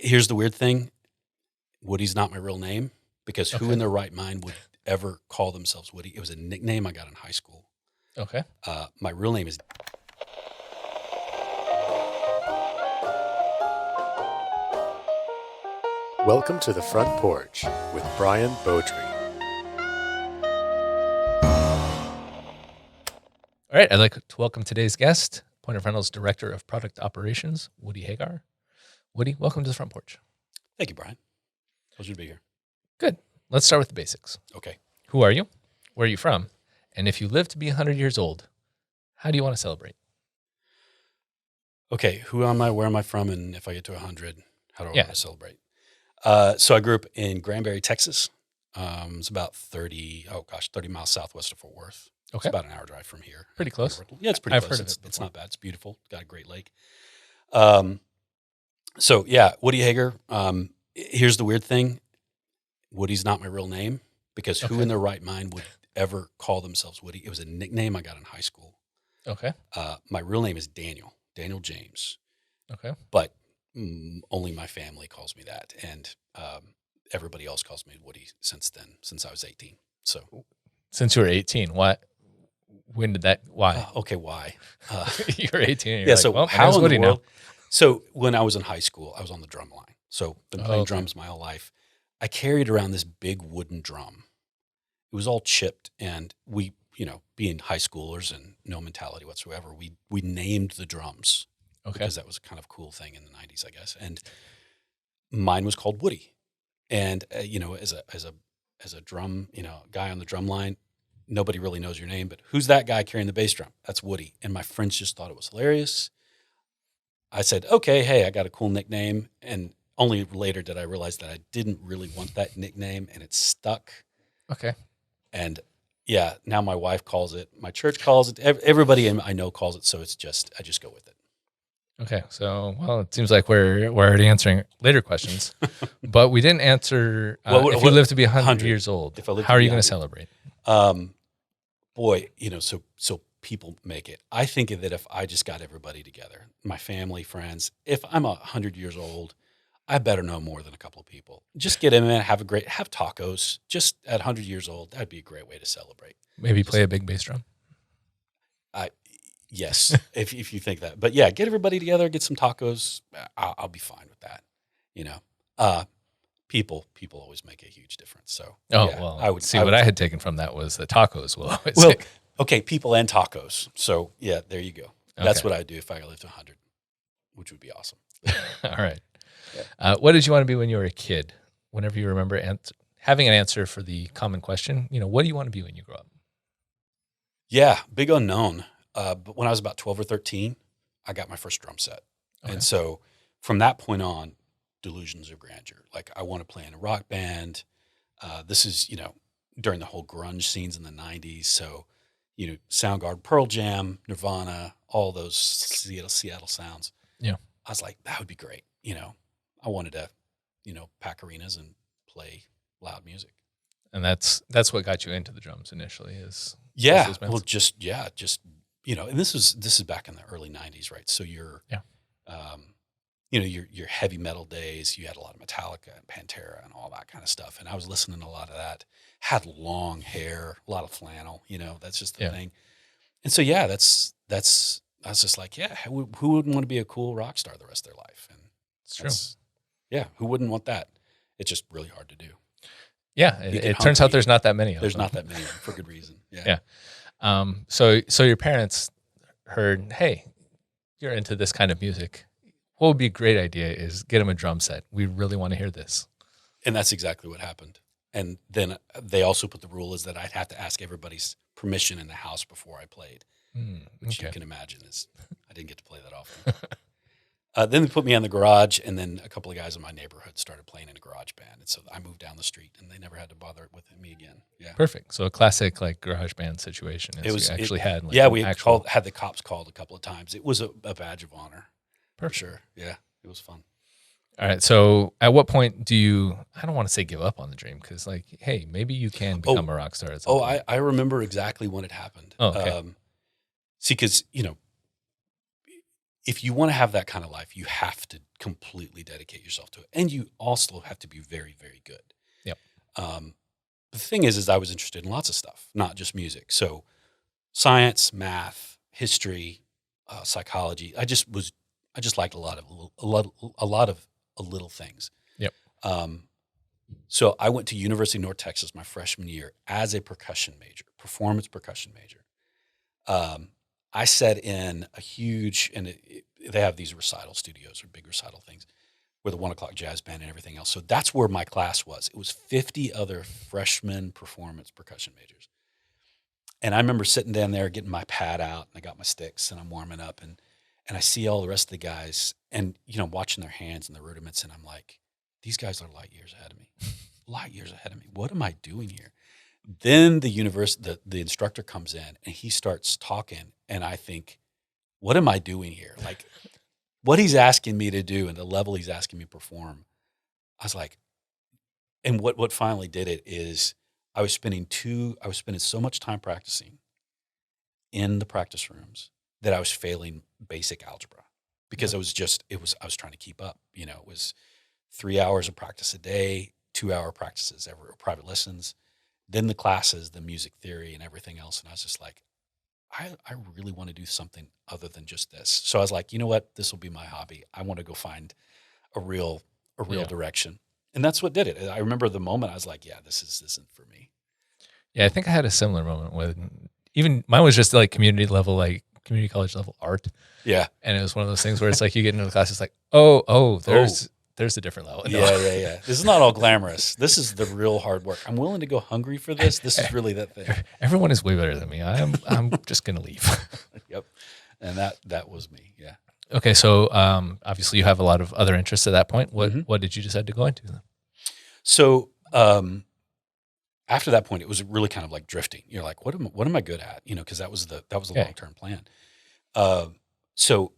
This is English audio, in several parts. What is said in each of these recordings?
Here's the weird thing. Woody's not my real name because who in their right mind would ever call themselves Woody? It was a nickname I got in high school. Okay. My real name is... Welcome to the Front Porch with Brian Beaudry. All right. I'd like to welcome today's guest, Point of Rental's Director of Product Operations, Woody Hagar. Woody, welcome to the Front Porch. Thank you, Brian. Pleasure to be here. Good. Let's start with the basics. Okay. Who are you? Where are you from? And if you live to be 100 years old, how do you want to celebrate? Okay. Who am I? Where am I from? And if I get to 100, how do I want to celebrate? So I grew up in Granbury, Texas. It's about 30 miles southwest of Fort Worth. Okay. It's about an hour drive from here. Pretty close. Yeah, it's pretty I've close. heard of it It's before. not bad. It's beautiful. Got a great lake. Woody Hagar. Here's the weird thing. Woody's not my real name because who in their right mind would ever call themselves Woody? It was a nickname I got in high school. Okay. My real name is Daniel James. Okay. But only my family calls me that. And everybody else calls me Woody since I was 18. So Since you were 18, what? When did that? Why? Why? You were 18. And you're Yeah, like, so well, how in Woody the world? So when I was in high school, I was on the drum line. So been playing drums my whole life. I carried around this big wooden drum. It was all chipped, and we, being high schoolers and no mentality whatsoever, we named the drums because that was a kind of cool thing in the 90s, I guess. And mine was called Woody. And as a drum, guy on the drum line, nobody really knows your name, but who's that guy carrying the bass drum? That's Woody. And my friends just thought it was hilarious. I said, okay, hey, I got a cool nickname. And only later did I realize that I didn't really want that nickname, and it stuck. Okay. And yeah, now my wife calls it, my church calls it, everybody I know calls it. So I just go with it. Okay. So, well, it seems like we're already answering later questions, but we didn't answer if you live to be 100 years old, how are you going to celebrate? So people make it. I think that if I just got everybody together, my family, friends, if I'm 100 years old, I better know more than a couple of people. Just get in there, have tacos. Just at 100 years old, that'd be a great way to celebrate. Maybe play a big bass drum. Yes, if you think that. But yeah, get everybody together, get some tacos. I'll be fine with that. People always make a huge difference. So I would see what I had taken from that was the tacos will always okay, people and tacos. So yeah, there you go. That's what I'd do if I lived to 100, which would be awesome. All right. Yeah. What did you want to be when you were a kid? Whenever you remember having an answer for the common question, what do you want to be when you grow up? Yeah, big unknown. But when I was about 12 or 13, I got my first drum set. Okay. And so from that point on, delusions of grandeur. Like I want to play in a rock band. This is, during the whole grunge scenes in the 90s. So, Soundgarden, Pearl Jam, Nirvana, all those Seattle sounds. Yeah. I was like, that would be great. I wanted to, pack arenas and play loud music. And that's what got you into the drums initially is. Yeah. Well, and this is back in the early 90s, right? So you're your heavy metal days, you had a lot of Metallica and Pantera and all that kind of stuff. And I was listening to a lot of that, had long hair, a lot of flannel, that's just the thing. And so, I was just like, who wouldn't want to be a cool rock star the rest of their life? And it's true. Yeah. Who wouldn't want that? It's just really hard to do. Yeah. It turns out there's not that many of them. There's not that many of them for good reason. Yeah. So your parents heard, hey, you're into this kind of music. What would be a great idea is get them a drum set. We really want to hear this. And that's exactly what happened. And then they also put the rule is that I'd have to ask everybody's permission in the house before I played, which you can imagine is I didn't get to play that often. Then they put me in the garage, and then a couple of guys in my neighborhood started playing in a garage band. And so I moved down the street, and they never had to bother with me again. Yeah, perfect. So a classic garage band situation. It was we had the cops called a couple of times. It was a badge of honor. Perfect. For sure. Yeah, it was fun. All right. So at what point do you, I don't want to say give up on the dream because hey, maybe you can become a rock star at some point. I remember exactly when it happened. Oh, okay. See, because, if you want to have that kind of life, you have to completely dedicate yourself to it. And you also have to be very, very good. Yep. The thing is I was interested in lots of stuff, not just music. So science, math, history, psychology. I just liked a lot of little things. Yep. So I went to University of North Texas my freshman year as a performance percussion major. I sat in a huge, and they have these recital studios or big recital things with a 1 o'clock jazz band and everything else. So that's where my class was. It was 50 other freshman performance percussion majors. And I remember sitting down there getting my pad out, and I got my sticks and I'm warming up, and I see all the rest of the guys and, watching their hands and their rudiments. And I'm like, these guys are light years ahead of me, What am I doing here? Then the instructor comes in and he starts talking, and I think, what am I doing here? Like, what he's asking me to do and the level he's asking me to perform. I was like, and what finally did it is I was spending so much time practicing in the practice rooms that I was failing basic algebra because I was trying to keep up. It was 3 hours of practice a day, 2-hour practices, private lessons, then the classes, the music theory and everything else. And I was just like, I really want to do something other than just this. So I was like, you know what? This will be my hobby. I want to go find a real direction. And that's what did it. I remember the moment I was like, yeah, this isn't for me. Yeah, I think I had a similar moment with even mine was just like community college level art. Yeah. And it was one of those things where it's like you get into the class, it's like, oh, there's a different level. No. Yeah. This is not all glamorous. This is the real hard work. I'm willing to go hungry for this. This is really that thing. Everyone is way better than me. I'm just gonna leave. Yep. And that was me. Yeah. Okay, so obviously you have a lot of other interests at that point. What did you decide to go into then? So after that point, it was really kind of like drifting. You're like, what am I good at? Because that was the long-term plan. So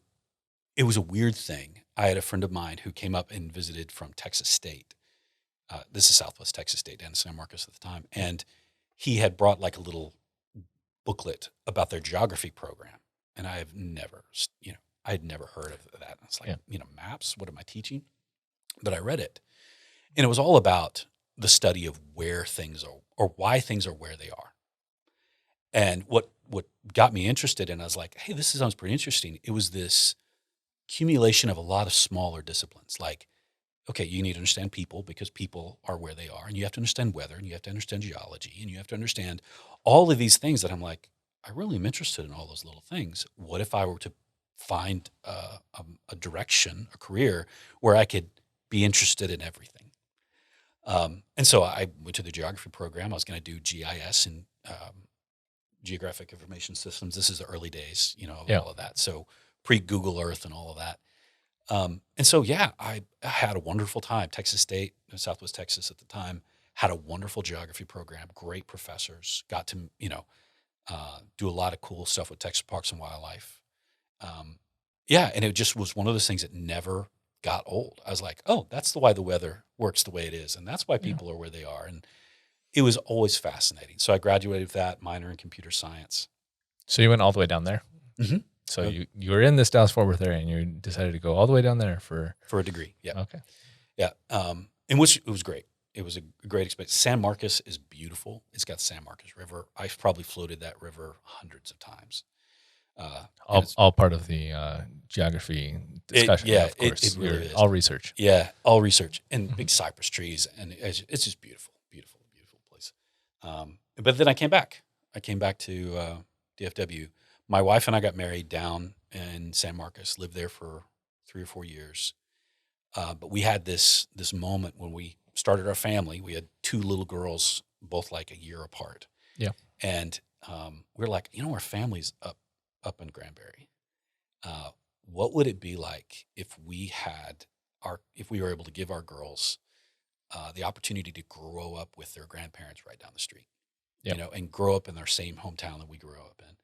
it was a weird thing. I had a friend of mine who came up and visited from Texas State. This is Southwest Texas State down in San Marcos at the time. And he had brought like a little booklet about their geography program. And I had never heard of that. It's like, maps, what am I teaching? But I read it. And it was all about the study of where things are or why things are where they are. And what got me interested in, I was like, hey, this sounds pretty interesting. It was this accumulation of a lot of smaller disciplines. Like, okay, you need to understand people because people are where they are, and you have to understand weather, and you have to understand geology, and you have to understand all of these things that I'm like, I really am interested in all those little things. What if I were to find a direction, a career where I could be interested in everything? And so I went to the geography program. I was going to do GIS and Geographic Information Systems. This is the early days, of all of that. So pre-Google Earth and all of that. And so, I had a wonderful time. Texas State, Southwest Texas at the time, had a wonderful geography program, great professors, got to, do a lot of cool stuff with Texas Parks and Wildlife. And it just was one of those things that never got old. I was like, oh, that's why the weather works the way it is. And that's why people are where they are. And it was always fascinating. So I graduated with that minor in computer science. So you went all the way down there? Mm-hmm. So you were in this Dallas-Fort Worth area and you decided to go all the way down there for a degree. Yeah. Okay. Yeah. In which it was great. It was a great experience. San Marcos is beautiful. It's got San Marcos River. I've probably floated that river hundreds of times. All part of the geography discussion. It of course. it really is. All research. Yeah, all research and big cypress trees, and it's just beautiful, beautiful, beautiful place. But then I came back. To DFW. My wife and I got married down in San Marcos. Lived there for 3 or 4 years. But we had this moment when we started our family. We had 2 little girls, both like a year apart. Yeah, and we're like, our family's up in Granbury. What would it be like if we were able to give our girls the opportunity to grow up with their grandparents right down the street, and grow up in their same hometown that we grew up in?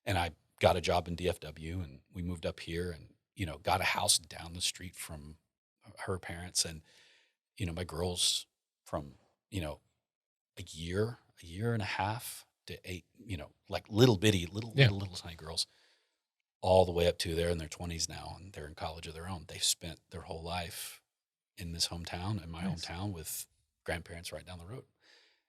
And I got a job in DFW, and we moved up here, and got a house down the street from her parents, and my girls from a year and a half to 8, like little bitty, little tiny girls, all the way up to they're in their 20s now and they're in college of their own. They've spent their whole life in this hometown, in my hometown, with grandparents right down the road.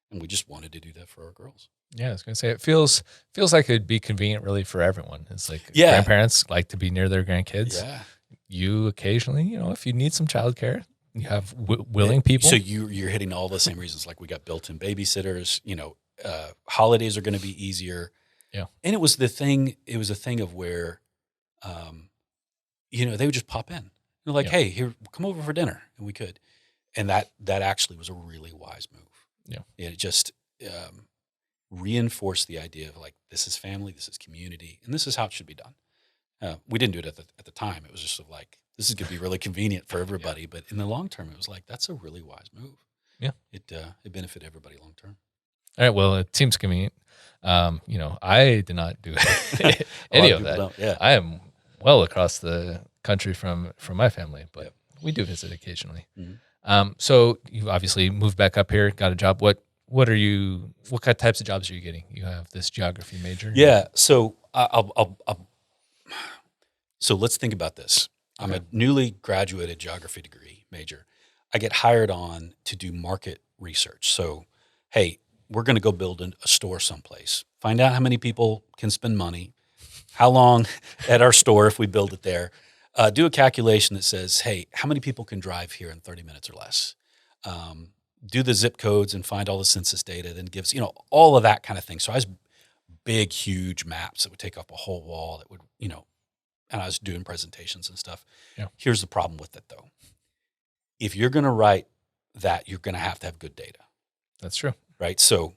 And we just wanted to do that for our girls. Yeah, I was going to say, it feels like it'd be convenient really for everyone. It's like grandparents like to be near their grandkids. Yeah. You occasionally, if you need some childcare, you have willing people. So you're hitting all the same reasons. Like we got built-in babysitters, holidays are going to be easier. Yeah. And it was a thing of where, they would just pop in. They're like, hey, here, come over for dinner. And we could. And that actually was a really wise move. Yeah. It just reinforced the idea of like, this is family, this is community, and this is how it should be done. We didn't do it at the time. It was just sort of like, this is going to be really convenient for everybody. But in the long term, it was like, that's a really wise move. Yeah. It benefited everybody long term. All right. Well, it seems convenient. I did not do any of that. Don't. Yeah. I am well across the country from my family, but we do visit occasionally. Mm-hmm. So you obviously moved back up here, got a job. What kind of types of jobs are you getting? You have this geography major. Yeah. So so let's think about this. I'm a newly graduated geography degree major. I get hired on to do market research. So, hey, we're going to go build a store someplace. Find out how many people can spend money, how long at our store if we build it there. Do a calculation that says, hey, how many people can drive here in 30 minutes or less? Do the zip codes and find all the census data, then gives, all of that kind of thing. So I was big, huge maps that would take up a whole wall that would, and I was doing presentations and stuff. Yeah. Here's the problem with it, though. If you're going to write that, you're going to have good data. That's true. Right? So,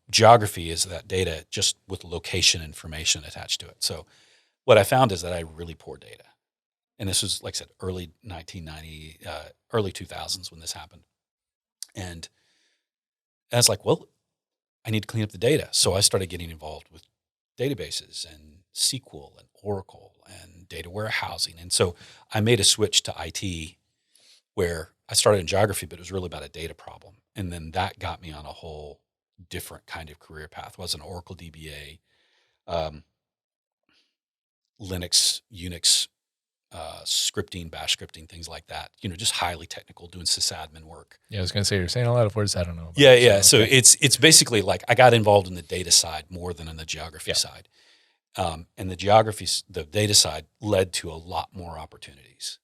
geography is that data just with location information attached to it. So what I found is that I had really poor data. And this was, like I said, early 1990, early 2000s when this happened. And I was like, well, I need to clean up the data. So I started getting involved with databases and SQL and Oracle and data warehousing. And so I made a switch to IT where I started in geography, but it was really about a data problem. And then that got me on a whole different kind of career path. Was an Oracle DBA, Linux, Unix, scripting, bash scripting, things like that. Just highly technical, doing sysadmin work. Yeah, I was going to say, you're saying a lot of words I don't know about. Yeah. So it's basically like I got involved in the data side more than in the geography side. And the data side led to a lot more opportunities.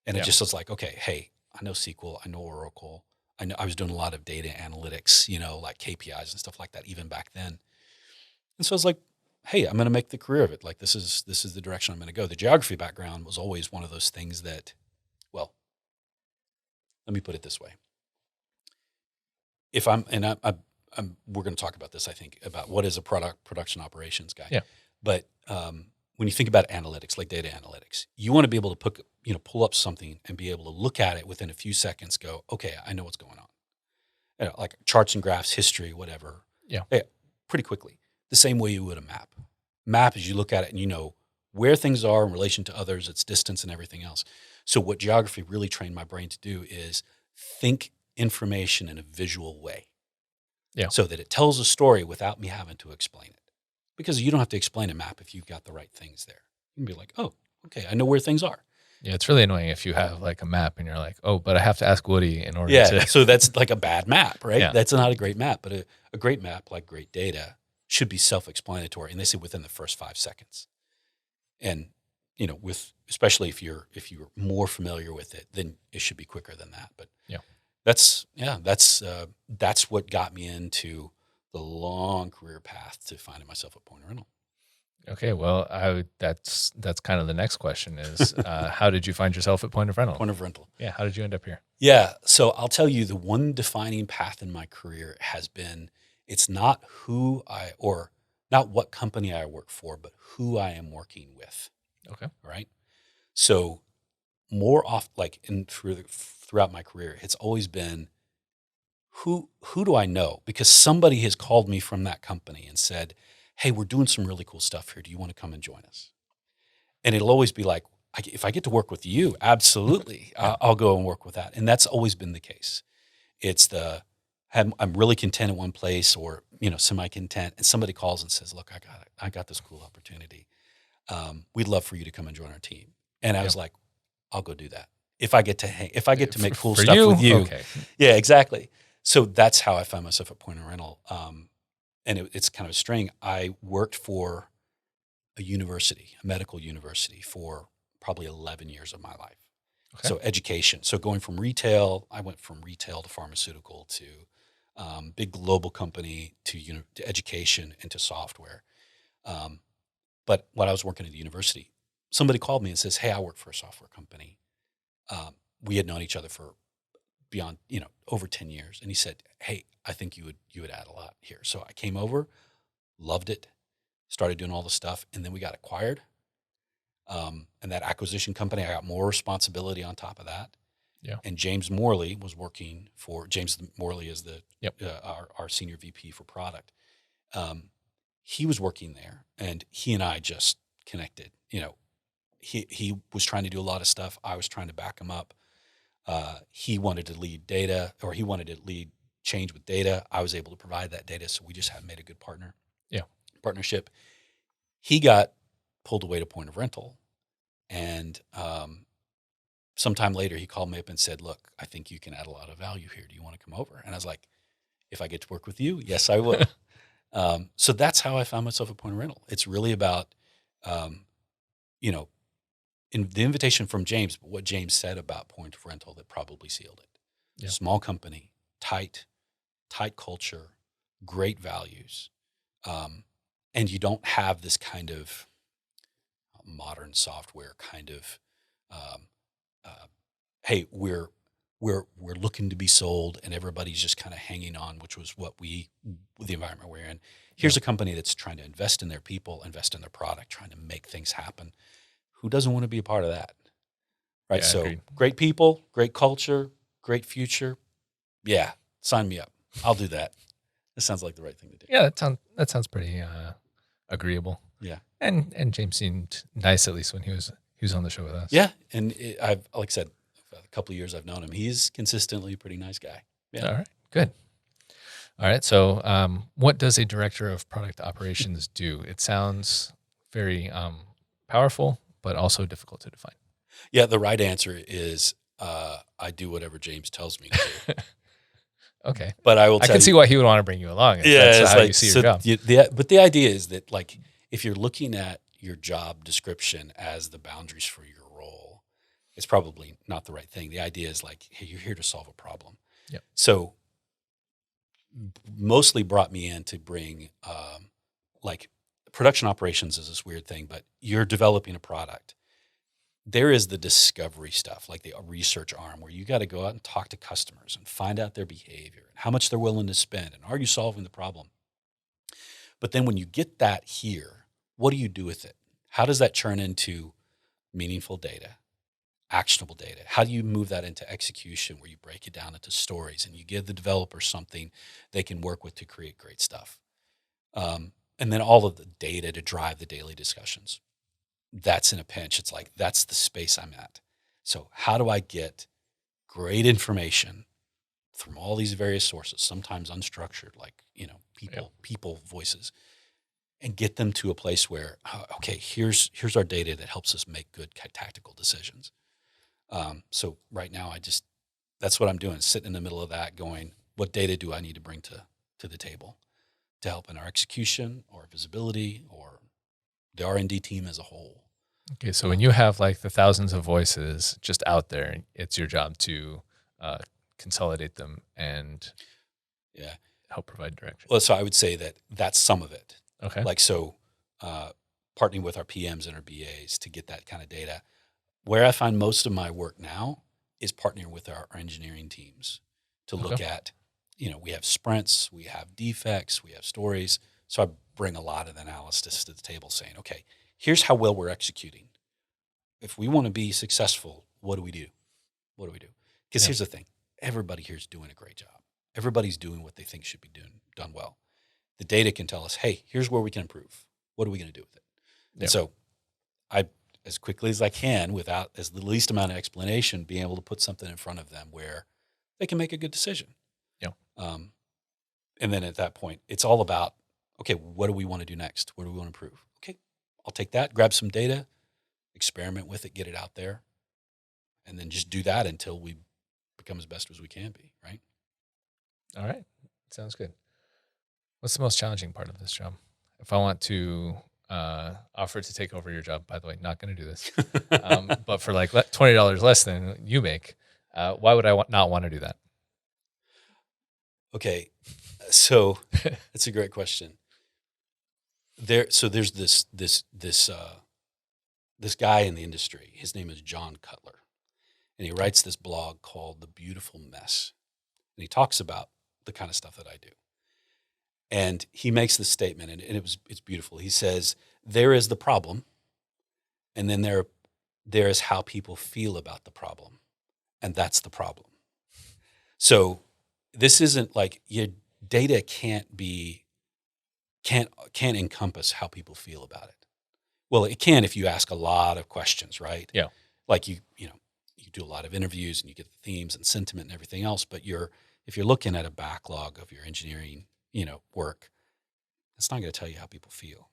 And it just was like, okay, hey, I know SQL, I know Oracle. I was doing a lot of data analytics, like KPIs and stuff like that, even back then. And so I was like, hey, I'm going to make the career of it. Like this is the direction I'm going to go. The geography background was always one of those things that, well, let me put it this way. If we're going to talk about this, I think, about what is a production operations guy. Yeah. But when you think about analytics, like data analytics, you want to be able to pull up something and be able to look at it within a few seconds, go, okay, I know what's going on. Like charts and graphs, history, whatever. Yeah. Pretty quickly. The same way you would a map. Map is you look at it and you know where things are in relation to others, its distance and everything else. So what geography really trained my brain to do is think information in a visual way. Yeah. So that it tells a story without me having to explain it. Because you don't have to explain a map if you've got the right things there. You can be like, oh, okay, I know where things are. Yeah, it's really annoying if you have like a map and you're like, oh, but I have to ask Woody in order to. Yeah, so that's like a bad map, right? Yeah. That's not a great map, but a great map, like great data, should be self-explanatory, and they say within the first 5 seconds. And especially if you're more familiar with it, then it should be quicker than that. But that's what got me into the long career path to finding myself at Point Rental. Okay, well, that's kind of the next question is how did you find yourself at Point of Rental? Point of Rental. Yeah, how did you end up here? Yeah, so I'll tell you the one defining path in my career has been, it's not not what company I work for, but who I am working with. Okay. All right. So more often, like throughout my career, it's always been who do I know? Because somebody has called me from that company and said, hey, we're doing some really cool stuff here. Do you want to come and join us? And it'll always be like, if I get to work with you, absolutely, I'll go and work with that. And that's always been the case. It's I'm really content in one place or, semi-content, and somebody calls and says, look, I got this cool opportunity. we'd love for you to come and join our team. And I was like, I'll go do that. If I get to make cool stuff with you. Okay. Yeah, exactly. So that's how I found myself at Point of Rental. And it's kind of a string. I worked for a university, a medical university, for probably 11 years of my life. Okay. So education. So going from retail, I went from retail to pharmaceutical to big global company to education and to software. But when I was working at the university, somebody called me and says, "Hey, I work for a software company." We had known each other for beyond, over 10 years. And he said, "Hey, I think you would add a lot here." So I came over, loved it, started doing all the stuff, and then we got acquired. And that acquisition company, I got more responsibility on top of that. Yeah. And James Morley was working for, James Morley is our senior VP for product. He was working there, and he and I just connected. He was trying to do a lot of stuff. I was trying to back him up. He wanted to lead data, or he wanted to lead change with data. I was able to provide that data, so we just had made a good partnership. He got pulled away to Point of Rental, and sometime later he called me up and said, "Look, I think you can add a lot of value here. Do you want to come over?" And I was like, "If I get to work with you, yes, I will." So that's how I found myself at Point of Rental. It's really about, in the invitation from James, but what James said about Point of Rental that probably sealed it. Yeah. Small company, tight culture, great values. And you don't have this kind of modern software kind of, hey, we're looking to be sold, and everybody's just kind of hanging on, which was the environment we're in. Here's a company that's trying to invest in their people, invest in their product, trying to make things happen. Who doesn't want to be a part of that? Right. Yeah, so agreed. Great people, great culture, great future. Yeah. Sign me up. I'll do that. This sounds like the right thing to do. Yeah. That sounds pretty agreeable. Yeah. And James seemed nice, at least when he was on the show with us. Yeah. And I've, like I said, a couple of years I've known him. He's consistently a pretty nice guy. Yeah. All right. Good. All right. So what does a director of product operations do? It sounds very powerful, but also difficult to define. Yeah. The right answer is I do whatever James tells me to do. Okay. But I can see why he would want to bring you along. That's how you see your job. But the idea is that, like, if you're looking at your job description as the boundaries for your role, it's probably not the right thing. The idea is like, hey, you're here to solve a problem. Yep. So mostly brought me in to bring, like, production operations is this weird thing, but you're developing a product. There is the discovery stuff, like the research arm, where you got to go out and talk to customers and find out their behavior and how much they're willing to spend, and are you solving the problem? But then when you get that here, what do you do with it? How does that turn into meaningful data, actionable data? How do you move that into execution, where you break it down into stories and you give the developer something they can work with to create great stuff? And then all of the data to drive the daily discussions. That's in a pinch. It's like, that's the space I'm at. So how do I get great information from all these various sources, sometimes unstructured, like, people voices, and get them to a place where, okay, here's our data that helps us make good tactical decisions. So right now that's what I'm doing, sitting in the middle of that going, what data do I need to bring to the table to help in our execution or visibility or the R&D team as a whole? Okay, so when you have like the thousands of voices just out there, it's your job to consolidate them and help provide direction. Well, so I would say that's some of it. Okay. Like, so partnering with our PMs and our BAs to get that kind of data. Where I find most of my work now is partnering with our engineering teams to look at, we have sprints, we have defects, we have stories. So I bring a lot of analysis to the table saying, okay, here's how well we're executing. If we want to be successful, what do we do? What do we do? Because here's the thing. Everybody here is doing a great job. Everybody's doing what they think should be done well. The data can tell us, hey, here's where we can improve. What are we going to do with it? And so I, as quickly as I can, without as the least amount of explanation, being able to put something in front of them where they can make a good decision. Yeah. And then at that point, it's all about, okay, what do we want to do next? What do we want to improve? Okay, I'll take that, grab some data, experiment with it, get it out there, and then just do that until we become as best as we can be, right? All right. Sounds good. What's the most challenging part of this job? If I want to offer to take over your job, by the way, not going to do this, but for like $20 less than you make, why would I not want to do that? Okay, so that's a great question. There's this guy in the industry. His name is John Cutler, and he writes this blog called The Beautiful Mess, and he talks about the kind of stuff that I do. And he makes this statement, and it's beautiful. He says, there is the problem, and then there is how people feel about the problem, and that's the problem. So this isn't like your data can't encompass how people feel about it. Well, it can if you ask a lot of questions, right? Yeah. Like you do a lot of interviews and you get the themes and sentiment and everything else, but if you're looking at a backlog of your engineering, work, it's not going to tell you how people feel.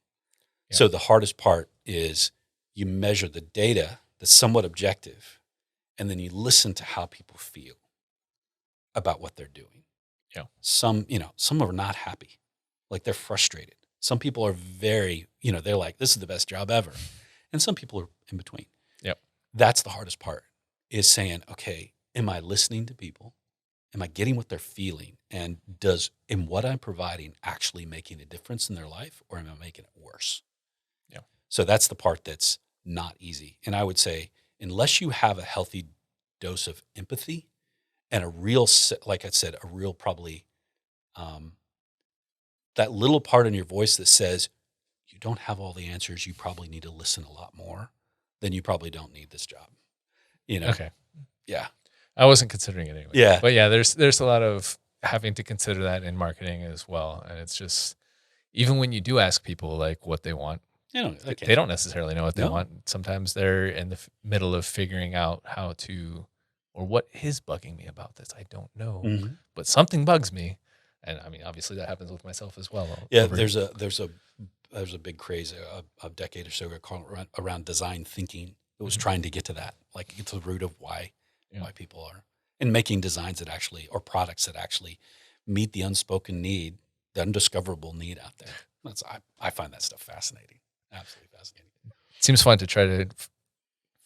Yeah. So the hardest part is you measure the data that's somewhat objective, and then you listen to how people feel about what they're doing. Yeah. Some are not happy. Like they're frustrated. Some people are very, they're like, this is the best job ever. And some people are in between. Yep. That's the hardest part, is saying, okay, am I listening to people? Am I getting what they're feeling? And in what I'm providing actually making a difference in their life, or am I making it worse? Yeah. So that's the part that's not easy. And I would say, unless you have a healthy dose of empathy and a real, like I said, a real probably, that little part in your voice that says, you don't have all the answers, you probably need to listen a lot more, then you probably don't need this job. Okay. Yeah. I wasn't considering it anyway. Yeah. But yeah, there's a lot of having to consider that in marketing as well. And it's just, even when you do ask people like what they want, they don't necessarily know what they want. Sometimes they're in the middle of figuring out how to, or what is bugging me about this. I don't know, but something bugs me. And I mean, obviously that happens with myself as well. Yeah. There's a big craze a decade or so ago around design thinking. It was trying to get to that, like get to the root of why people are, and making designs that actually, or products that actually meet the unspoken need, the undiscoverable need out there. I find that stuff fascinating. Absolutely fascinating. It seems fun to try to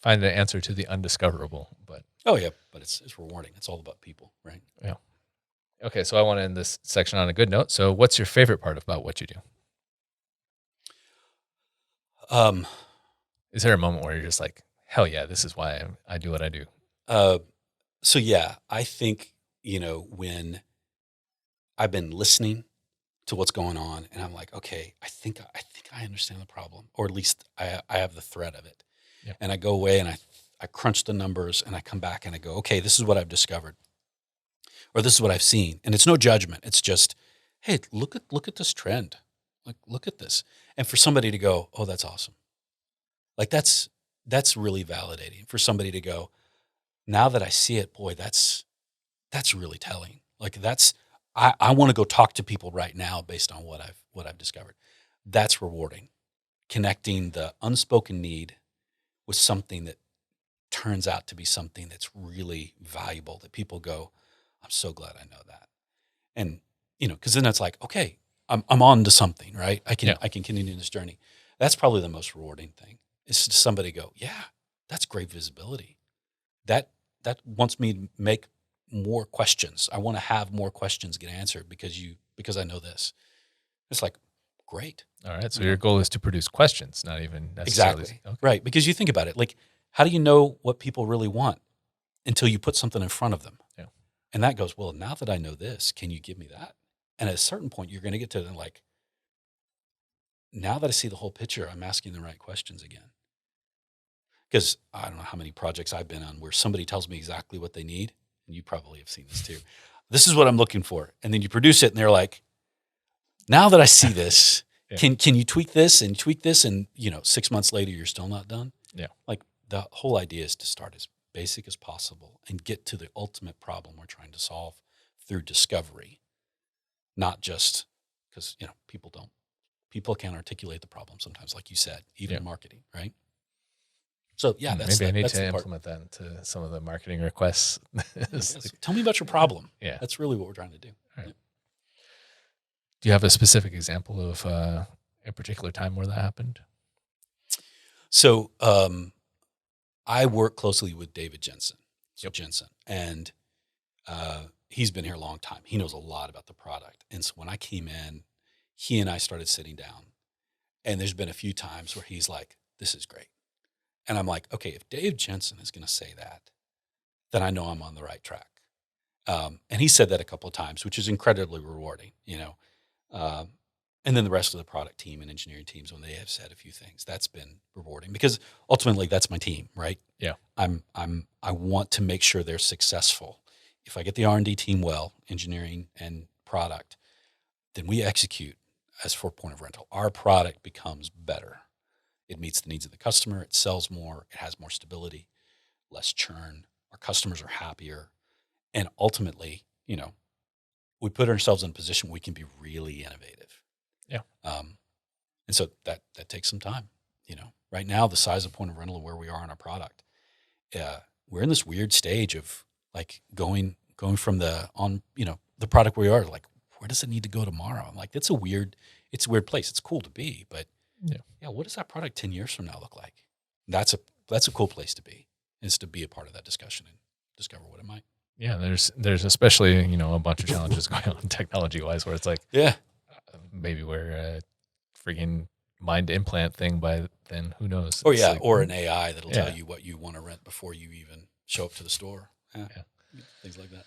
find the answer to the undiscoverable, but but it's rewarding. It's all about people, right? Yeah. Okay, so I want to end this section on a good note. So, what's your favorite part about what you do? Is there a moment where you're just like, hell yeah, this is why I do what I do? So yeah, I think, when I've been listening to what's going on and I'm like, okay, I think I understand the problem, or at least I have the thread of it. Yeah. And I go away and I crunch the numbers and I come back and I go, okay, this is what I've discovered, or this is what I've seen. And it's no judgment. It's just, hey, look at this trend. Like, look at this. And for somebody to go, oh, that's awesome. Like that's really validating for somebody to go, now that I see it, boy, that's really telling. Like I want to go talk to people right now based on what I've discovered. That's rewarding. Connecting the unspoken need with something that turns out to be something that's really valuable, that people go, I'm so glad I know that. And, because then it's like, okay, I'm on to something, right? I can continue this journey. That's probably the most rewarding thing, is to somebody go, yeah, that's great visibility. That wants me to make more questions. I want to have more questions get answered because I know this. It's like, great. All right. So your goal is to produce questions, not even necessarily. Exactly. Okay. Right. Because you think about it, like, how do you know what people really want until you put something in front of them? Yeah. And that goes, well, now that I know this, can you give me that? And at a certain point, you're going to get to like, now that I see the whole picture, I'm asking the right questions again. Because I don't know how many projects I've been on where somebody tells me exactly what they need. And you probably have seen this too. This is what I'm looking for. And then you produce it and they're like, now that I see this, can you tweak this and tweak this? And 6 months later, you're still not done. Yeah. Like the whole idea is to start as basic as possible and get to the ultimate problem we're trying to solve through discovery. Not just because, people don't people can't articulate the problem sometimes, like you said, even Yeah. marketing, right? So yeah, that's maybe I need that's to the part. implement that into some of the marketing requests. Yes. Tell me about your problem. Yeah. That's really what we're trying to do. Right. Yeah. Do you have a specific example of a particular time where that happened? So I work closely with David Jensen. Jensen. And he's been here a long time. He knows a lot about the product. And so when I came in, he and I started sitting down. And there's been a few times where he's like, this is great. And I'm like, okay, if Dave Jensen is going to say that, then I know I'm on the right track. And he said that a couple of times, which is incredibly rewarding, and then the rest of the product team and engineering teams, when they have said a few things, that's been rewarding because ultimately that's my team, right? Yeah. I want to make sure they're successful. If I get the R&D team well, engineering and product, then we execute as for point of rental. Our product becomes better. It meets the needs of the customer. It sells more. It has more stability, less churn. Our customers are happier. And ultimately, we put ourselves in a position where we can be really innovative. Yeah. And so that takes some time. Right now, the size of point of rental and where we are in our product, we're in this weird stage of like going from the product where we are, like, where does it need to go tomorrow? I'm like, it's a weird place. It's cool to be, but what does that product 10 years from now look like? That's a cool place to be, is to be a part of that discussion and discover what it might. Yeah, there's especially a bunch of challenges going on technology wise where it's like maybe we're a freaking mind implant thing by then, who knows? Or or an AI that'll tell you what you want to rent before you even show up to the store. Yeah. Things like that.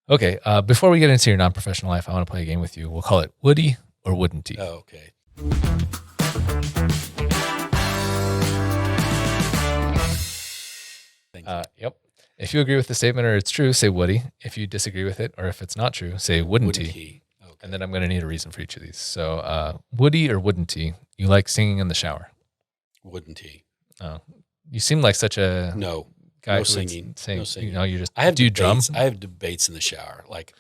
Okay, before we get into your non-professional life, I want to play a game with you. We'll call it Woody or Wouldn't He? Oh, okay. Thank you. Yep. If you agree with the statement or it's true, say Woody. If you disagree with it or if it's not true, say Wouldn't he? Okay. And then I'm going to need a reason for each of these. So Woody or Wouldn't he? You like singing in the shower? Wouldn't he? Oh, you seem like such a guy no singing. No singing. You just do you drum? I have debates in the shower. Like,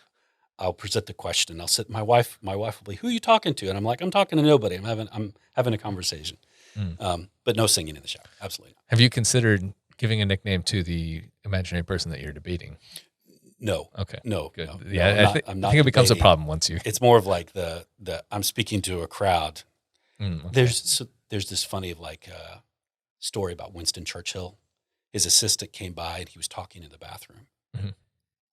I'll present the question. I'll sit. My wife will be, "Who are you talking to?" And I'm like, "I'm talking to nobody. I'm having a conversation." But no singing in the shower. Absolutely not. Have you considered giving a nickname to the imaginary person that you're debating? No. Okay. No. Good. No, Yeah, I think it becomes a problem once you. It's more of like the I'm speaking to a crowd. Okay. There's this funny story about Winston Churchill. His assistant came by and he was talking in the bathroom. Mm-hmm.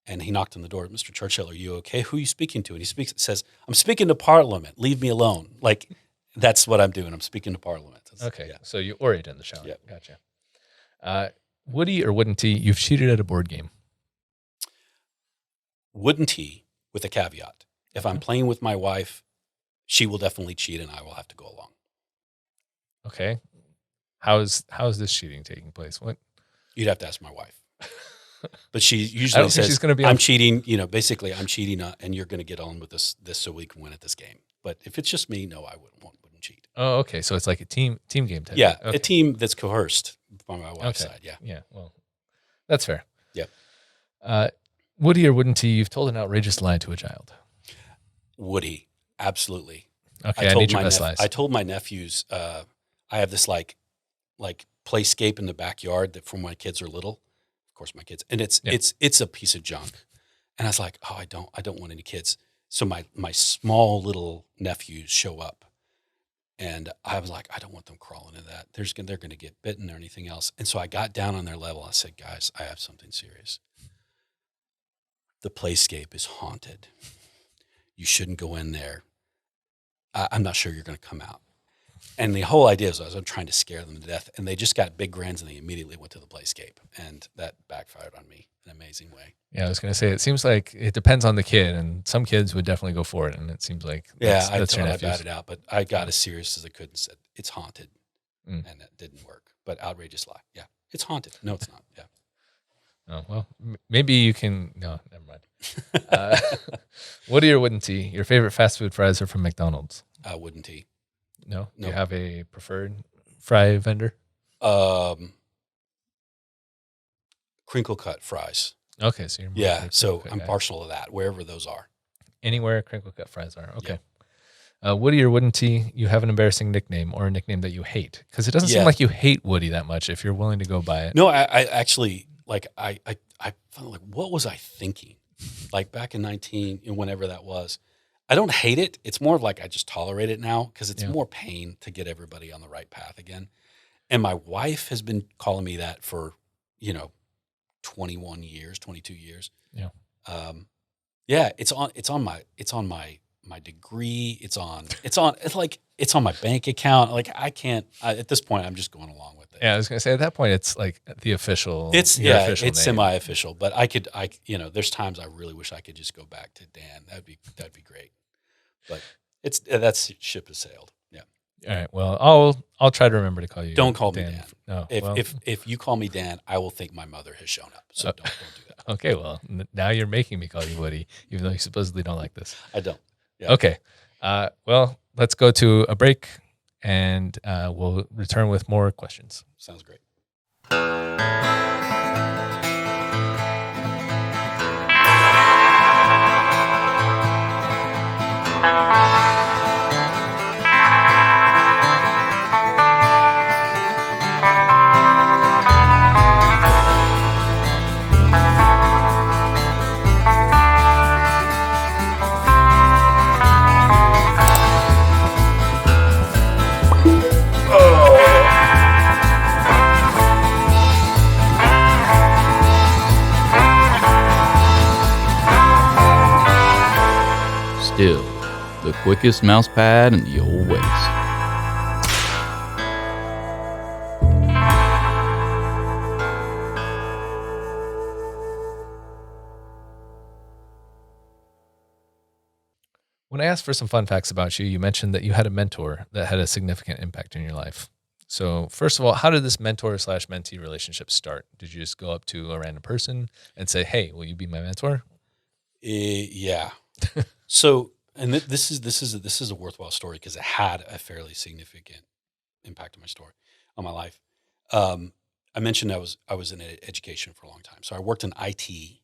And he knocked on the door. Mr. Churchill, are you okay? Who are you speaking to? And he says, I'm speaking to Parliament. Leave me alone. Like, that's what I'm doing. I'm speaking to Parliament. Okay. Yeah. So you orate in the shower. Yep. Gotcha. Woody or wouldn't he? You've cheated at a board game. Wouldn't he, with a caveat. If I'm playing with my wife, she will definitely cheat and I will have to go along. Okay. How is this cheating taking place? What? You'd have to ask my wife. But she usually says, she's gonna be I'm cheating, basically I'm cheating and you're going to get on with this so we can win at this game. But if it's just me, no, I wouldn't cheat. Oh, okay. So it's like a team game type. Yeah, okay. A team that's coerced from my wife's side. Yeah. Yeah, well, that's fair. Yeah. Woody or wouldn't he? You've told an outrageous lie to a child. Woody, absolutely. Okay, I need your best lies. I told my nephews, I have this like playscape in the backyard that from when my kids are little. Of course, my kids, and it's a piece of junk. And I was like, oh, I don't want any kids. So my small little nephews show up, and I was like, I don't want them crawling into that. They're going to get bitten or anything else. And so I got down on their level. I said, guys, I have something serious. The playscape is haunted. You shouldn't go in there. I'm not sure you're going to come out. And the whole idea is I was trying to scare them to death, and they just got big grins and they immediately went to the playscape, and that backfired on me in an amazing way. Yeah, I was going to say, it seems like it depends on the kid, and some kids would definitely go for it, and it seems like I batted out, but I got as serious as I could and said, it's haunted, and it didn't work. But outrageous lie. Yeah, it's haunted. No, it's not. Yeah. Oh, well, maybe you can, no, never mind. Woody or wouldn't he? Your favorite fast food fries are from McDonald's? Wouldn't he? No? Do you have a preferred fry vendor? Crinkle cut fries. Okay, so you're I'm partial to that, wherever those are. Anywhere crinkle cut fries are. Okay. Woody or wouldn't he, you have an embarrassing nickname or a nickname that you hate? Because it doesn't seem like you hate Woody that much if you're willing to go by it. No, I actually, like, I felt like, what was I thinking? Like back in 19, whenever that was. I don't hate it. It's more of like I just tolerate it now because it's more pain to get everybody on the right path again. And my wife has been calling me that for, 21 years, 22 years. Yeah. It's on my degree. It's on my bank account. Like I can't, at this point, I'm just going along with it. Yeah. I was going to say at that point, it's like the official. It's name. Semi-official, but there's times I really wish I could just go back to Dan. That'd be great. But that ship has sailed. Yeah. All right. Well, I'll try to remember to call you. Don't call me Dan. No. If you call me Dan, I will think my mother has shown up. So don't do that. Okay. Well, now you're making me call you Woody, even though you supposedly don't like this. I don't. Yeah. Okay. Well, let's go to a break, and we'll return with more questions. Sounds great. Still, the quickest mouse pad in the old west. When I asked for some fun facts about you, you mentioned that you had a mentor that had a significant impact in your life. So first of all, how did this mentor/mentee relationship start? Did you just go up to a random person and say, "Hey, will you be my mentor?" Yeah. So, and this is a worthwhile story because it had a fairly significant impact on my life. I mentioned I was in education for a long time, so I worked in IT,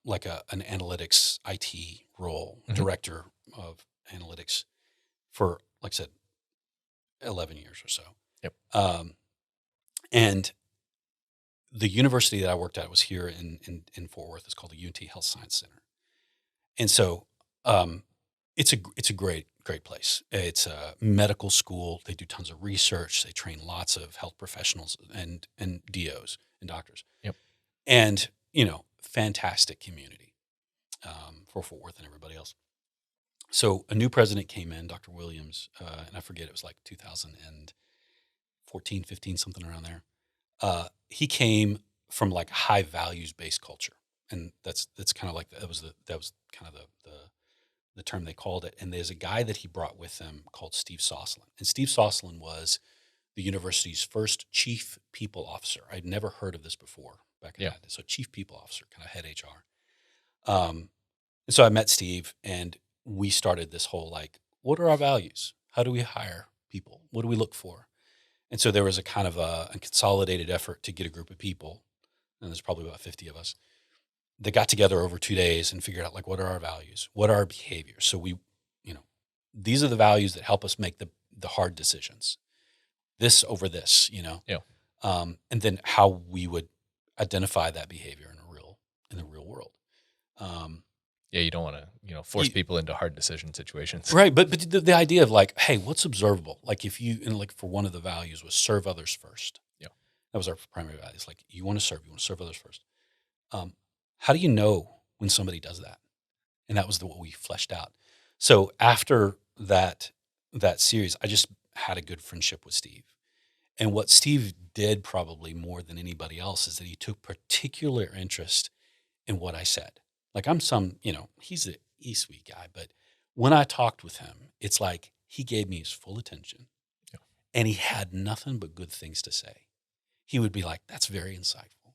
like an analytics IT role, director of analytics for, like I said, 11 years or so. Yep. And the university that I worked at was here in Fort Worth. It's called the UNT Health Science Center. And so it's a great place. It's a medical school. They do tons of research. They train lots of health professionals and DOs and doctors. Yep. And, fantastic community for Fort Worth and everybody else. So a new president came in, Dr. Williams, and I forget, it was like 2014, 15, something around there. He came from like high values based culture. And that's kind of like, that was kind of the term they called it. And there's a guy that he brought with him called Steve Sosslin. And Steve Sosslin was the university's first chief people officer. I'd never heard of this before back in that day. So chief people officer, kind of head HR. And so I met Steve, and we started this whole, like, what are our values? How do we hire people? What do we look for? And so there was a kind of a consolidated effort to get a group of people, and there's probably about 50 of us, that got together over 2 days and figured out, like, what are our values? What are our behaviors? So we, these are the values that help us make the hard decisions. This over this, Yeah. And then how we would identify that behavior in the real world. Yeah, you don't want to, force people into hard decision situations. Right. But the idea of, like, hey, what's observable? Like, if you, and like, for one of the values was serve others first. Yeah. That was our primary values. Like, you want to serve others first. How do you know when somebody does that? And that was what we fleshed out. So after that series, I just had a good friendship with Steve. And what Steve did probably more than anybody else is that he took particular interest in what I said. Like, he's an E-suite guy, but when I talked with him, it's like he gave me his full attention, and he had nothing but good things to say. He would be like, that's very insightful.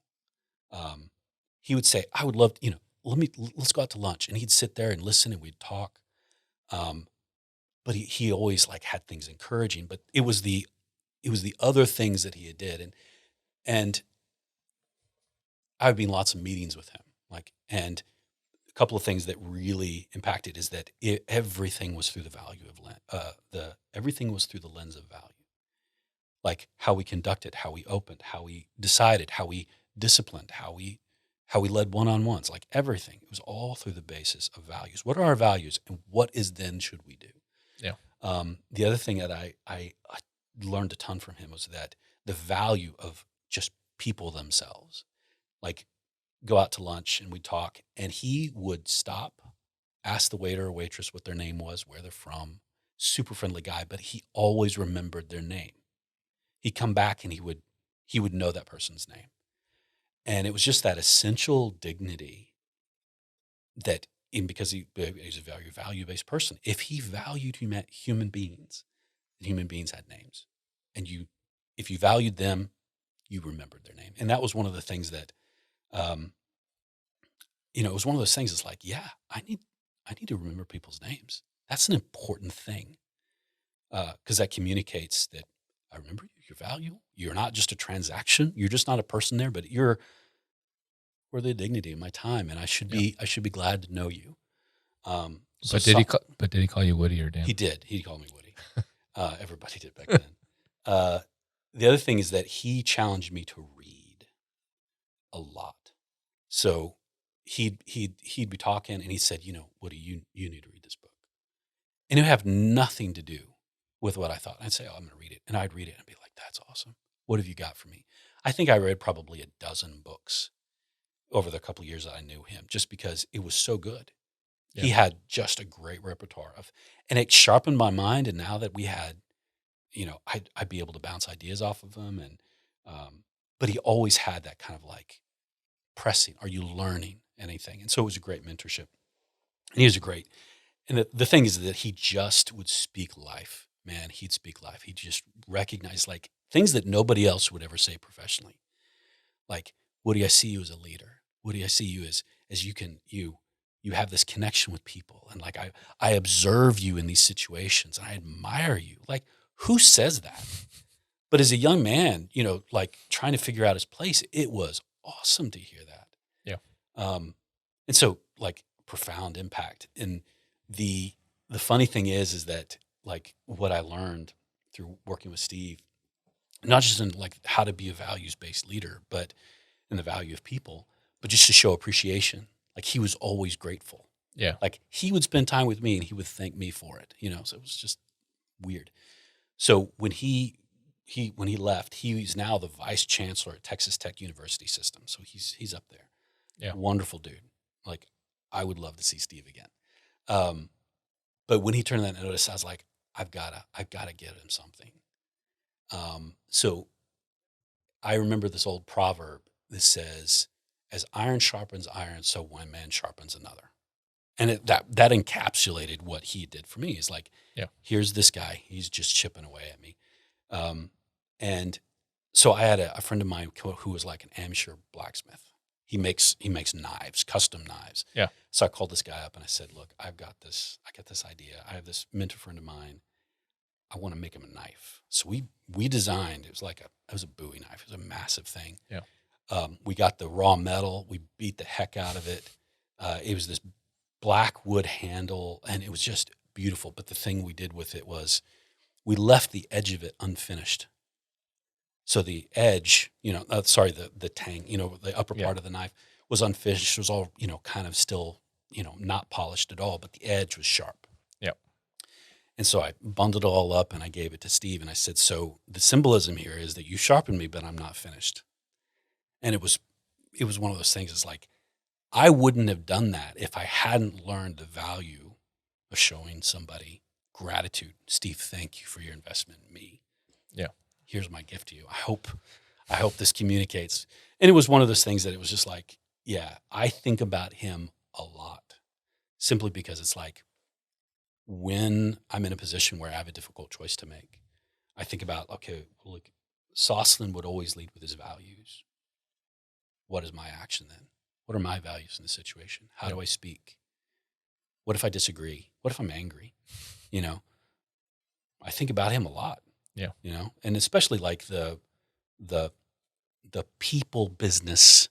He would say, I would love to, let's go out to lunch. And he'd sit there and listen, and we'd talk. But he always, like, had things encouraging, but it was the other things that he did. And I've been in lots of meetings with him, and couple of things that really impacted is that everything was through the value of everything was through the lens of value, like how we conducted, how we opened, how we decided, how we disciplined, how we led one-on-ones, like everything. It was all through the basis of values. What are our values, and what is then should we do? Yeah. The other thing that I learned a ton from him was that the value of just people themselves, like go out to lunch and we'd talk, and he would stop, ask the waiter or waitress what their name was, where they're from, super friendly guy, but he always remembered their name. He'd come back and he would know that person's name. And it was just that essential dignity that because he's a very value-based person. If he valued human beings, human beings had names. And if you valued them, you remembered their name. And that was one of the things that, it was one of those things. It's like, yeah, I need to remember people's names. That's an important thing. Because that communicates that I remember you, your value. You're not just a transaction. You're just not a person there, but you're worth the dignity of my time, and I should be glad to know you. But did he call you Woody or Dan? He did. He called me Woody. Everybody did back then. The other thing is that he challenged me to read a lot. So he'd be talking, and he said, Woody, you need to read this book, and it would have nothing to do with what I thought. I'd say, I'm going to read it. And I'd read it and be like, that's awesome. What have you got for me? I think I read probably a dozen books over the couple of years that I knew him, just because it was so good. Yeah. He had just a great repertoire and it sharpened my mind. And now that we had, I'd be able to bounce ideas off of him. And, but he always had that kind of like pressing, are you learning anything? And so it was a great mentorship. And he was and the thing is that he just would speak life. Man, he'd speak life. He'd just recognize like things that nobody else would ever say professionally. Like, Woody, I see you as a leader. Woody, I see you as you have this connection with people. And like, I observe you in these situations and I admire you. Like, who says that? But as a young man, like trying to figure out his place, it was awesome to hear that. Yeah. And so like profound impact. And the funny thing is that like what I learned through working with Steve, not just in like how to be a values-based leader, but in the value of people, but just to show appreciation. Like he was always grateful. Yeah. Like he would spend time with me and he would thank me for it, so it was just weird. So when he left, he's now the vice chancellor at Texas Tech University System. So he's up there. Yeah. Wonderful dude. Like I would love to see Steve again. But when he turned that notice, I was like, I've got to get him something. So I remember this old proverb that says, as iron sharpens iron, so one man sharpens another. And that encapsulated what he did for me. Is like, here's this guy, he's just chipping away at me. And so I had a friend of mine who was like an amateur blacksmith. He makes knives, custom knives. Yeah. So I called this guy up and I said, look, I got this idea. I have this mentor friend of mine. I want to make him a knife. So we designed, it was a Bowie knife. It was a massive thing. Yeah. We got the raw metal. We beat the heck out of it. It was this black wood handle and it was just beautiful. But the thing we did with it was we left the edge of it unfinished. So the edge, the tang, the upper part of the knife was unfinished. It was all, kind of still, not polished at all, but the edge was sharp. Yeah. And so I bundled it all up and I gave it to Steve and I said, so the symbolism here is that you sharpened me, but I'm not finished. And it was one of those things. It's like, I wouldn't have done that if I hadn't learned the value of showing somebody gratitude. Steve, thank you for your investment in me. Yeah. Here's my gift to you. I hope this communicates. And it was one of those things that it was just like, yeah, I think about him a lot simply because it's like when I'm in a position where I have a difficult choice to make, I think about, okay, well, look, Sosslin would always lead with his values. What is my action then? What are my values in the situation? How do I speak? What if I disagree? What if I'm angry? I think about him a lot. Yeah. And especially like the people business